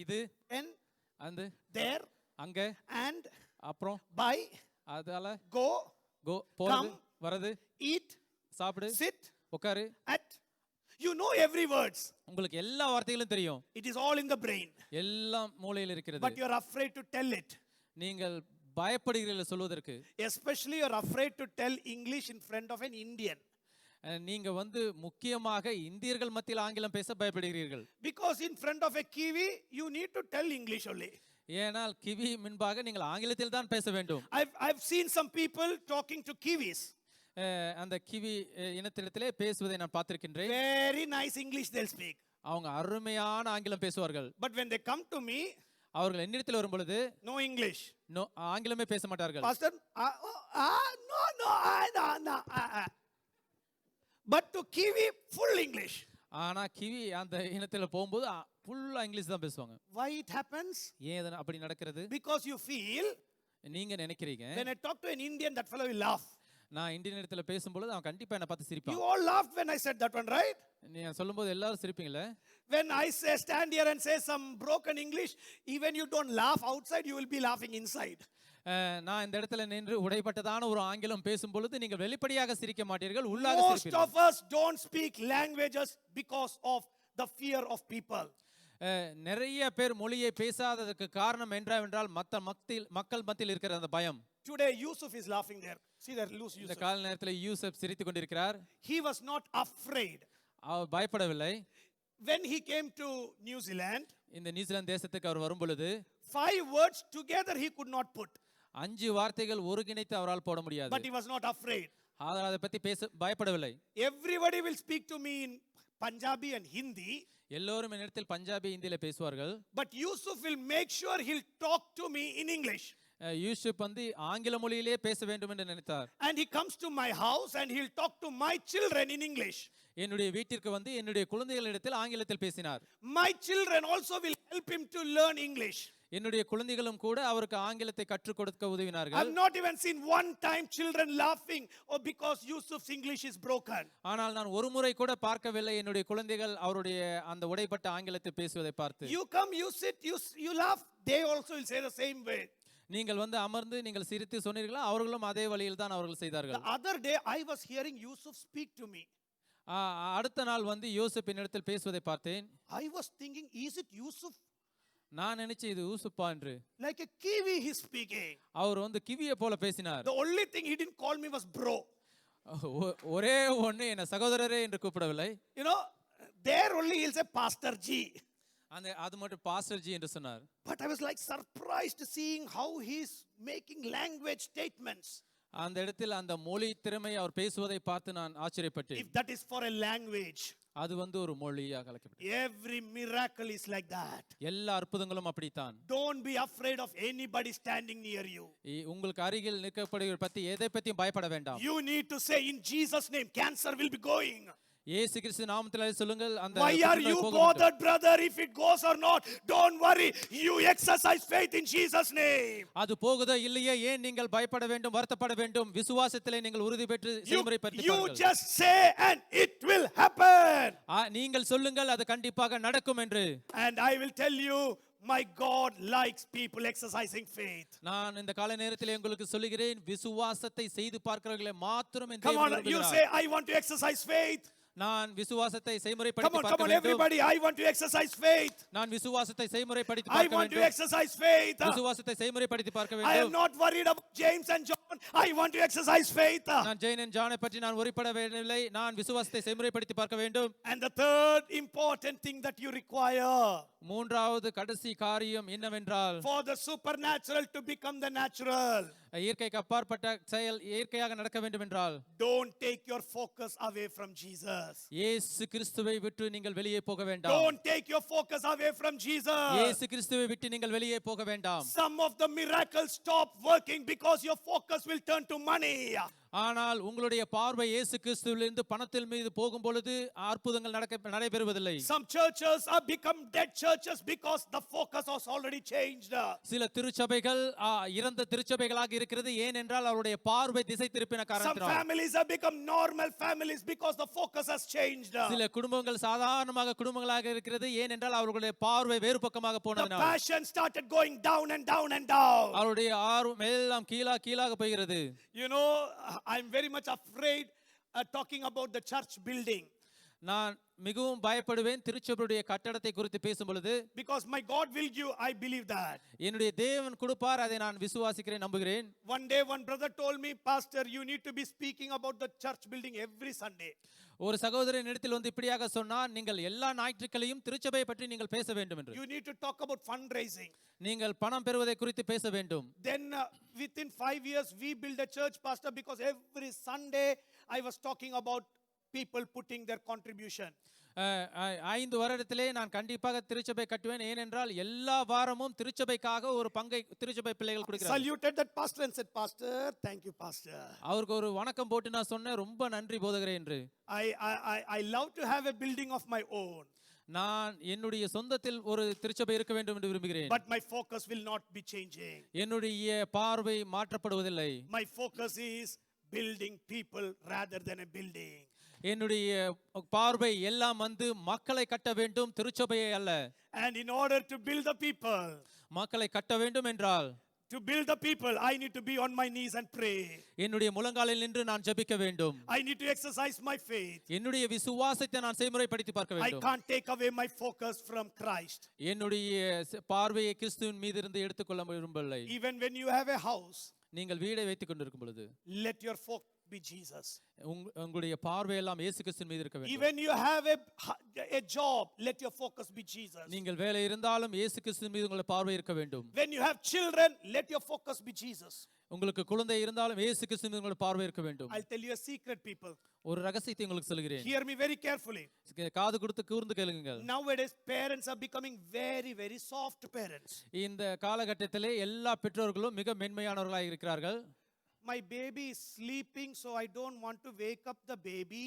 இது, and, there, அங்க, and, அப்புறம், by, அதால, go, போறது, வரது, eat, சாப்பிடு, sit, உட்காரு, at. You know every words. உங்களுக்கு எல்லா வார்த்தைகளும் தெரியும். It is all in the brain. எல்லாம் மூளையில் இருக்கிறது. But you are afraid to tell it. நீங்கள் பயப்படுகிறீர்கள் சொல்வதற்கு. Especially you are afraid to tell English in front of an Indian. நீங்க முக்கியமாக இந்தியர்கள் மத்தியில் ஆங்கிலம் பேச பயப்படுகிறீர்கள். Because in front of a Kiwi you need to tell English only. ஏனால் kiwi முன்பாக நீங்கள் ஆங்கிலத்தில் தான் பேச வேண்டும். I've seen some people talking to Kiwis. அந்த கிவி இனத்திலே பேசுவதை நான் பார்த்திருக்கின்றேன். Very nice English they'll speak. அவங்க அருமையான ஆங்கிலம் பேசுவார்கள். But when they come to me, அவர்கள் என்னிடத்தில் வரும் பொழுது no English. No, ஆங்கிலமே பேச மாட்டார்கள். Pastor, no. But to Kiwi full English. ஆனா கிவி அந்த இனத்துல போகும்போது ஃபுல்லா இங்கிலீஷ் தான் பேசுவாங்க. Why it happens? ஏன் அப்படி நடக்கிறது? Because you feel, நீங்க நினைக்கிறீங்க, when I talk to an Indian that fellow will laugh. நான் இந்தியன் இடத்துல பேசும்போது அவன் கண்டிப்பா என்ன பார்த்து சிரிப்பான். You all laughed when I said that one, right? நீங்க சொல்லும்போது எல்லாரும் சிரிப்பீங்களே. When I stand here and say some broken English, even you don't laugh outside, you will be laughing inside. நான் இந்த இடத்துல நின்று உடைப்பட்டதான ஒரு ஆங்கிலம் பேசும் பொழுது நீங்கள் வெளிப்படையாக சிரிக்க மாட்டீர்கள், உள்ளாக சிரிப்பீர்கள். Most of us don't speak languages because of the fear of people. நிறைய பேர் மொழியை பேசாததற்கு காரணம் என்னவென்றால் மக்கள் மத்தியில் இருக்கிற அந்த பயம். Today Yusuf is laughing there. See there, Yusuf. இந்த கால நேரத்தில் யூசுப் சிரித்துக் கொண்டிருக்கிறார். He was not afraid. அவர் பயப்படவில்லை. When he came to New Zealand, இந்த நியூசிலாந்து தேசத்துக்கு அவர் வரும் பொழுது 5 words together he could not put. 5 வார்த்தைகள் ஒருங்கிணைத்து அவரால் போட முடியாது. But he was not afraid. அவர் அதை பத்தி பேச பயப்படவில்லை. Everybody will speak to me in Punjabi and Hindi. எல்லோரும் என்னிடத்தில் பஞ்சாபி ஹிந்தியில பேசுவார்கள். But Yusuf will make sure he'll talk to me in English. Yusuf ஆங்கில மொழியிலே பேச வேண்டும் என்று நினைத்தார். And he comes to my house and he'll talk to my children in English. என்னுடைய வீட்டிற்கு என்னுடைய குழந்தைகளிடத்தில் ஆங்கிலத்தில் பேசினார். My children also will help him to learn English. என்னுடைய குழந்தைகளும் கூட அவருக்கு ஆங்கிலத்தை கற்றுக் கொடுக்க உதவினார்கள். I've not even seen one time children laughing or because Yusuf's English is broken. ஆனால் நான் ஒரு முறை கூட பார்க்கவில்லை என்னுடைய குழந்தைகள் அவருடைய அந்த உடைப்பட்ட ஆங்கிலத்தை பேசுவதை பார்த்து. You come, you sit, you laugh, they also will say the same way. நீங்கள் அமர்ந்து நீங்கள் சிரித்து சொன்னீர்களா, அவர்களும் அதே வழியில் தான் அவர்கள் செய்தார்கள். The other day I was hearing Yusuf speak to me. அடுத்த நாள் யூசுப் என்னிடத்தில் பேசுவதை பார்த்தேன். I was thinking, is it Yusuf? நான் நினைச்சேன் இது யூசுப்பா என்று. Like a Kiwi he's speaking. அவர் கிவியை போல பேசினார். The only thing he didn't call me was bro. ஒரே ஒண்ணு என்ன சகோதரரே என்று கூப்பிடவில்லை. You know, there only he'll say Pastor G. அது மட்டும் பாஸ்டர் ஜி என்று சொன்னார். But I was like surprised seeing how he's making language statements. அந்த இடத்தில் அந்த மொழி திறமை அவர் பேசுவதை பார்த்து நான் ஆச்சரியப்பட்டேன். If that is for a language. அது வந்து ஒரு மொழியாக அழைக்கப்பட்டது. Every miracle is like that. எல்லா அற்புதங்களும் அப்படித்தான். Don't be afraid of anybody standing near you. உங்களுக்கு அருகில் நிற்கப்படுகிற பத்தி எதை பத்தியும் பயப்பட வேண்டாம். You need to say, in Jesus' name, cancer will be going. இயேசு கிறிஸ்து நாமத்திலே சொல்லுங்கள். அந்த Why are you bothered, brother, if it goes or not? Don't worry. You exercise faith in Jesus' name. அது போகுதோ இல்லையே ஏன் நீங்கள் பயப்பட வேண்டும், வருத்தப்பட வேண்டும்? விசுவாசத்திலே நீங்கள் உறுதி பெற்று செய்முறைப்படுத்தி You பாருங்கள். just say and it will happen. நீங்கள் சொல்லுங்கள், அது கண்டிப்பாக நடக்கும் என்று. And I will tell you, my God likes people exercising faith. நான் இந்த கால நேரத்திலே உங்களுக்கு சொல்லுகிறேன், விசுவாசத்தை செய்து பார்க்கிறவர்களை மாத்திரம் இந்த Come on, you say, I want to exercise faith. நான் விசுவாசத்தை Come செய்முறைப்படுத்தி on, பார்க்க வேண்டும். everybody, I want to exercise faith. நான் விசுவாசத்தை செய்முறைப்படுத்தி I பார்க்க want to வேண்டும். exercise faith. விசுவாசத்தை செய்முறைப்படுத்தி பார்க்க I am வேண்டும். not worried about James and John. I want to exercise faith. நான் ஜெயன் ஜானை பற்றி நான் worryப்பட வேண்டியதில்லை. நான் விசுவாசத்தை செய்முறைப்படுத்தி பார்க்க வேண்டும். And the third important thing that you require மூன்றாவது கடைசி காரியம் என்னவென்றால், for the supernatural to become the natural, இயற்கைக்கு அப்பாற்பட்ட செயல் இயற்கையாக நடக்க வேண்டும் என்றால், don't take your focus away from Jesus. இயேசு கிறிஸ்துவை விட்டு நீங்கள் வெளியே போக வேண்டாம். Don't take your focus away from Jesus. இயேசு கிறிஸ்துவை விட்டு நீங்கள் வெளியே போக வேண்டாம். Some of the miracles stop working because your focus will turn to money. ஆனால் உங்களுடைய பார்வை இயேசு கிறிஸ்துவிலிருந்து பணத்தில் மீது போகும் பொழுது அற்புதங்கள் நடைபெறுவதில்லை. Some churches have become dead churches because the focus has already changed. சில திருச்சபைகள் இறந்த திருச்சபைகளாக இருக்கிறது, ஏனென்றால் அவருடைய பார்வை திசை திருப்பின Some காரணத்தினால். families have become normal families because the focus has changed. சில குடும்பங்கள் சாதாரணமாக குடும்பங்களாக இருக்கிறது, ஏனென்றால் அவர்களுடைய பார்வை வேறு பக்கமாக The போனதினால். passion started going down and down and down. அவருடைய ஆர்வம் எல்லாம் கீழாக போகிறது. You know, I'm very much afraid talking about the church building. நான் மிகவும் பயப்படுவேன் திருச்சபையுடைய கட்டடத்தை குறித்து பேசும் பொழுது. Because my God will give, I believe that. என்னுடைய தேவன் கொடுப்பார், அதை நான் விசுவாசிக்கிறேன், நம்புகிறேன். One day one brother told me, Pastor, you need to be speaking about the church building every Sunday. ஒரு சகோதரன் இடத்தில் வந்து இப்படியாக சொன்னார், நீங்கள் எல்லா ஞாயிற்றுக்கிழமையும் திருச்சபையை பற்றி நீங்கள் பேச வேண்டும் என்று. You need to talk about fundraising. நீங்கள் பணம் பெறுவதை குறித்து பேச வேண்டும். Then within 5 years we built a church, Pastor, because every Sunday I was talking about people putting their contribution. 5 வருடத்திலே நான் கண்டிப்பாக திருச்சபை கட்டுவேன், ஏனென்றால் எல்லா வாரமும் திருச்சபைக்காக ஒரு பங்கை திருச்சபை பிள்ளைகள் கொடுக்கிறார்கள். Saluted that pastor and said, Pastor, thank you, Pastor. அவருக்கு ஒரு வணக்கம் போட்டு நான் சொன்னேன், ரொம்ப நன்றி போதகரே என்று. I love to have a building of my own. நான் என்னுடைய சொந்தத்தில் ஒரு திருச்சபை இருக்க வேண்டும் என்று விரும்புகிறேன். But my focus will not be changing. என்னுடைய பார்வை மாற்றப்படுவதில்லை. My focus is building people rather than a building. என்னுடைய பார்வை எல்லாம் வந்து மக்களை கட்ட வேண்டும், திருச்சபையை அல்ல. And in order to build the people, மக்களை கட்ட வேண்டும் என்றால், to build the people, I need to be on my knees and pray. என்னுடைய முழங்காலில் நின்று நான் ஜெபிக்க வேண்டும். I need to exercise my faith. என்னுடைய விசுவாசத்தை நான் செய்முறைப்படுத்தி பார்க்க I வேண்டும். can't take away my focus from Christ. என்னுடைய பார்வையை கிறிஸ்துவின் மீது இருந்து எடுத்துக்கொள்ள விரும்பவில்லை. Even when you have a house, நீங்கள் வீடை வைத்துக் கொண்டிருக்கும் பொழுது let your focus be Jesus. உங்களுடைய பார்வை எல்லாம் இயேசு கிறிஸ்துவின் மீது இருக்க வேண்டும். Even you have a job, let your focus be Jesus. நீங்கள் வேலை இருந்தாலும் இயேசு கிறிஸ்துவின் மீது உங்களுடைய பார்வை இருக்க வேண்டும். When you have children, let your focus be Jesus. உங்களுக்கு குழந்தை இருந்தாலும் இயேசு கிறிஸ்துவின் மீது உங்களுடைய பார்வை இருக்க வேண்டும். I'll tell you a secret, people. ஒரு ரகசியத்தை உங்களுக்கு சொல்கிறேன். Hear me very carefully. காது கொடுத்து கூர்ந்து கேளுங்கள். Nowadays parents are becoming very very soft parents. இந்த காலகட்டத்திலே எல்லா பெற்றோர்களும் மிக மென்மையானவர்களாக இருக்கிறார்கள். My baby is sleeping, so I don't want to wake up the baby.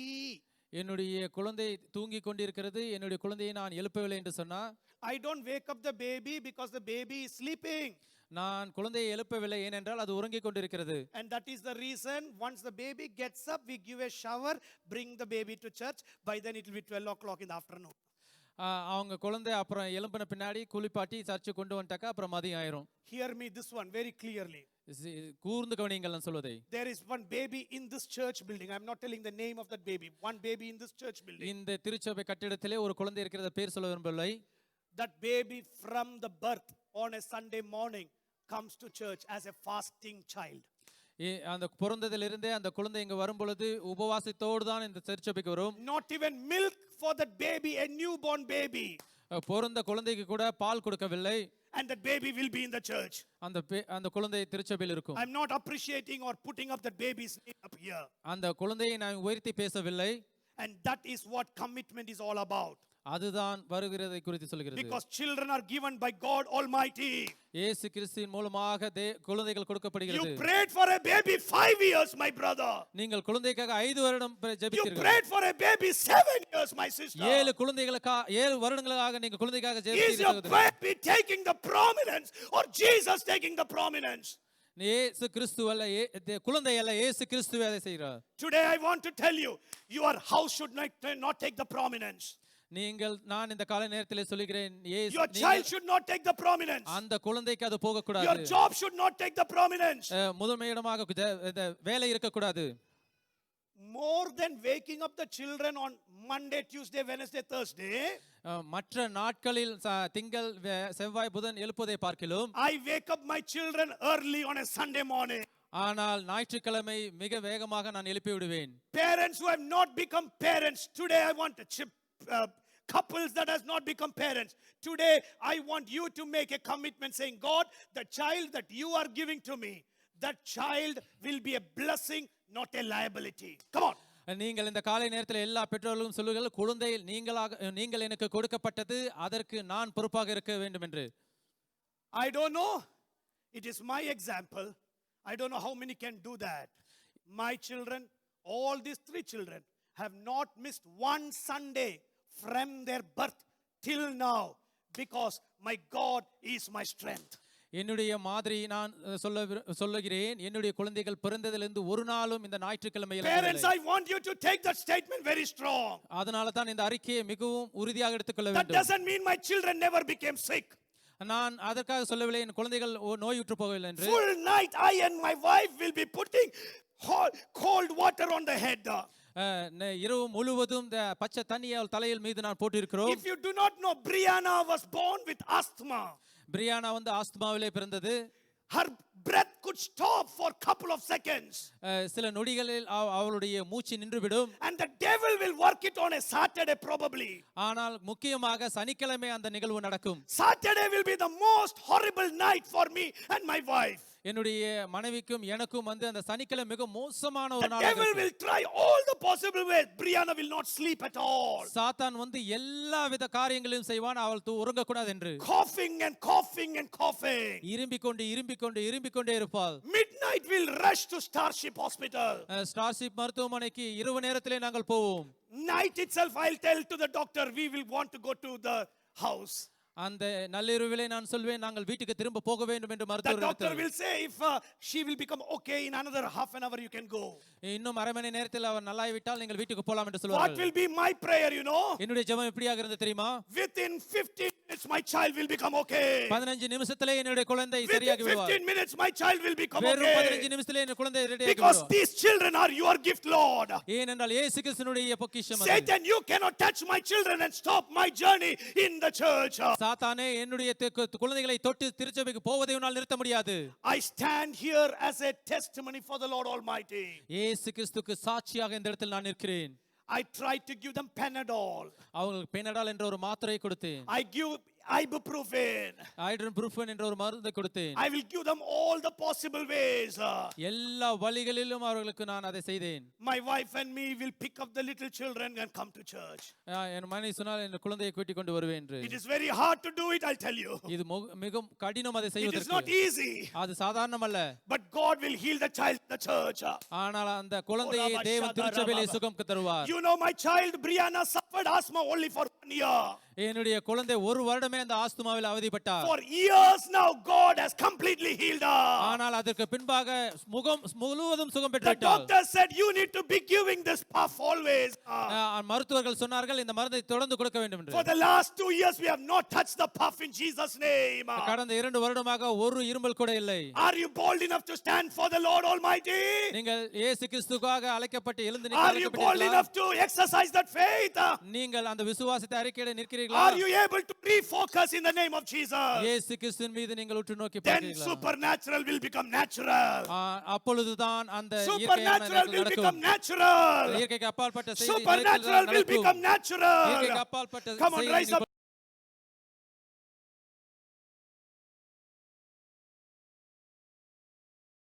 என்னுடைய குழந்தை தூங்கிக் கொண்டிருக்கிறது, என்னுடைய குழந்தையை நான் எழுப்பவில்லை என்று சொன்னார். I don't wake up the baby because the baby is sleeping. நான் குழந்தையை எழுப்பவில்லை, ஏனென்றால் அது உறங்கிக் கொண்டிருக்கிறது. And that is the reason once the baby gets up, we give a shower, bring the baby to church. By then it will be 12 o'clock in the afternoon. அவங்க குழந்தை அப்புறம் எழும்பின பின்னாடி குளிப்பாட்டி சர்ச்சு கொண்டு வந்துட்டாக்கா அப்புறம் மதியம் ஆயிரும். Hear me this one very clearly. கூர்ந்து கவனியுங்கள் நான் சொல்வதை. There is one baby in this church building. I am not telling the name of that baby. One baby in this church building. இந்த திருச்சபை கட்டிடத்திலே ஒரு குழந்தை இருக்கிறத பேர் சொல்ல விரும்பவில்லை. That baby from the birth on a Sunday morning comes to church as a fasting child. அந்த பிறந்ததிலிருந்தே அந்த குழந்தை இங்க வரும் பொழுது உபவாசத்தோடு தான் இந்த திருச்சபைக்கு வரும். Not even milk for that baby, a newborn baby. பிறந்த குழந்தைக்கு கூட பால் கொடுக்கவில்லை. And that baby will be in the church. அந்த குழந்தை திருச்சபையில் இருக்கும். I'm not appreciating or putting up that baby's name up here. அந்த குழந்தையை நான் உயர்த்தி பேசவில்லை. And that is what commitment is all about. அதுதான் வருகிறதை குறித்து சொல்கிறது. Because children are given by God Almighty. இயேசு கிறிஸ்துவின் மூலமாக குழந்தைகள் You கொடுக்கப்படுகிறது. prayed for a baby 5 years, my brother. நீங்கள் குழந்தைக்காக 5 வருடம் You ஜெபித்தீர்கள். prayed for a baby 7 years, my sister. 7 குழந்தைகளுக்காக 7 வருடங்களாக நீங்கள் குழந்தைக்காக Is your ஜெபித்தீர்கள். baby taking the prominence or Jesus taking the prominence? இயேசு கிறிஸ்து அல்ல குழந்தை அல்ல, இயேசு கிறிஸ்துவே அதை செய்கிறார். Today I want to tell you, your house should not take the prominence. நான் இந்த காலை நேரத்திலே சொல்கிறேன், Your child should not take the prominence. அந்த குழந்தைக்கு அது போக கூடாது. Your job should not take the prominence. முதன்மையிடமாக இந்த வேலை இருக்க கூடாது. More than waking up the children on Monday, Tuesday, Wednesday, Thursday, மற்ற நாட்களில் திங்கள் செவ்வாய் புதன் எழுப்புவதை பார்க்கிலும் I wake up my children early on a Sunday morning. ஆனால் ஞாயிற்றுக்கிழமை மிக வேகமாக நான் எழுப்பி விடுவேன். Parents who have not become parents, today I want to couples that has not become parents, today I want you to make a commitment saying, God, the child that you are giving to me, that child will be a blessing, not a liability. Come on. நீங்கள் இந்த காலை நேரத்தில் எல்லா பெற்றோர்களும் சொல்லுங்கள், குழந்தை நீங்கள் எனக்கு கொடுக்கப்பட்டது, அதற்கு நான் பொறுப்பாக இருக்க வேண்டும் என்று. I don't know, it is my example. I don't know how many can do that. My children, all these 3 children have not missed one Sunday from their birth till now, because my God is my strength. என்னுடைய மாதிரி நான் சொல்லுகிறேன், என்னுடைய குழந்தைகள் பிறந்ததிலிருந்து ஒரு நாளும் இந்த ஞாயிற்றுக்கிழமையில் Parents, I want you to take that statement very strong. அதனால தான் இந்த அறிக்கையை மிகவும் உறுதியாக எடுத்துக்கொள்ள That வேண்டும். doesn't mean my children never became sick. நான் அதற்காக சொல்லவில்லை என் குழந்தைகள் நோயுற்று போகவில்லை என்று. Full night I and my wife will be putting cold water on the head. இரவு முழுவதும் பச்சை தண்ணியை தலையில் மீது நான் போட்டிருக்கிறோம். If you do not know, Brianna was born with asthma. பிரியானா ஆஸ்துமாவிலே பிறந்தது. Her breath could stop for a couple of seconds. சில நொடிகளில் அவளுடைய மூச்சு நின்றுவிடும். And the devil will work it on a Saturday probably. ஆனால் முக்கியமாக சனிக்கிழமை அந்த நிகழ்வு நடக்கும். Saturday will be the most horrible night for me and my wife. என்னுடைய மனைவிக்கும் எனக்கும் அந்த சனிக்கிழமை மிக மோசமான ஒரு The நாளாக devil இருக்கும். will try all the possible ways. Brianna will not sleep at all. சாத்தான் எல்லா வித காரியங்களையும் செய்வான், அவள் உறங்க கூடாது என்று. Coughing and coughing and coughing. இரும்பிக்கொண்டே இருப்பாள். Midnight we'll rush to Starship Hospital. Starship மருத்துவமனைக்கு இரவு நேரத்திலே நாங்கள் போவோம். Night itself I'll tell to the doctor we will want to go to the house. அந்த நள்ளிரவிலே நான் சொல்வேன், நாங்கள் வீட்டுக்கு திரும்ப போக வேண்டும் என்று The மருத்துவர் doctor will say if she will become okay in another half an hour you can go. இன்னும் அரை மணி நேரத்தில் அவர் நல்லாய்விட்டால் நீங்கள் வீட்டுக்கு போலாம் என்று What சொல்வார்கள். will be my prayer, you know? என்னுடைய ஜெபம் எப்படியாக இருந்தது தெரியுமா? Within 15 minutes my child will become okay. 15 நிமிஷத்திலே என்னுடைய குழந்தை Within சரியாகி விடுவார். 15 minutes my child will become வெறும் okay. 15 நிமிஷத்திலே என் குழந்தை ரெடியாகி Because விடுவார். these children are your gift, Lord. ஏனென்றால் இயேசு கிறிஸ்துவினுடைய பொக்கிஷம் அது. Satan, you cannot touch my children and stop my journey in the church. சாத்தானே என்னுடைய குழந்தைகளை தொட்டு திருச்சபைக்கு போவதை உன்னால் நிறுத்த முடியாது. I stand here as a testimony for the Lord Almighty. இயேசு கிறிஸ்துவுக்கு சாட்சியாக இந்த இடத்தில் நான் நிற்கிறேன். I tried to give them Panadol. அவங்களுக்கு பெனடால் என்ற ஒரு மாத்திரை கொடுத்தேன். I give ibuprofen. ஐட்ரன்புரூஃபன் என்ற ஒரு மருந்து கொடுத்தேன். I will give them all the possible ways. எல்லா வழிகளிலும் அவர்களுக்கு நான் அதை செய்தேன். My wife and me will pick up the little children and come to church. என் மனைவி சொன்னால் என் குழந்தையை கூட்டிக் கொண்டு வருவேன் என்று. It is very hard to do it, I'll tell you. இது மிகவும் கடினம் அதை It is not செய்வதற்கு. easy. அது சாதாரணமல்ல. But God will heal the child in the church. ஆனால் அந்த குழந்தையை தேவன் திருச்சபையிலே சுகம் தருவார். You know my child Brianna suffered asthma only for 1 year. என்னுடைய குழந்தை ஒரு வருடமே அந்த ஆஸ்துமாவில் அவதிப்பட்டார். For years now God has completely healed her. ஆனால் அதற்கு பின்பாக முழுவதும் சுகம் The பெற்றுவிட்டார். doctor said you need to be giving this puff always. மருத்துவர்கள் சொன்னார்கள் இந்த மருந்தை தொடர்ந்து கொடுக்க வேண்டும் என்று. For the last 2 years we have not touched the puff in Jesus name. கடந்த 2 வருடமாக ஒரு இருமல் கூட இல்லை. Are you bold enough to stand for the Lord Almighty? நீங்கள் இயேசு கிறிஸ்துவுக்காக அழைக்கப்பட்டு எழுந்து நிற்க Are you bold enough to exercise that faith? நீங்கள் அந்த விசுவாசத்தை அறிக்கையிட நிற்கிறீர்களா? Are you able to refocus in the name of Jesus? இயேசு கிறிஸ்துவின் மீது நீங்கள் உற்று நோக்கி Then பார்க்கிறீர்களா? supernatural will become natural. அப்பொழுதுதான் அந்த Supernatural will become natural. இயற்கைக்கு அப்பாற்பட்ட செய்தி Supernatural will become natural. இயற்கைக்கு அப்பாற்பட்ட Come on, rise up.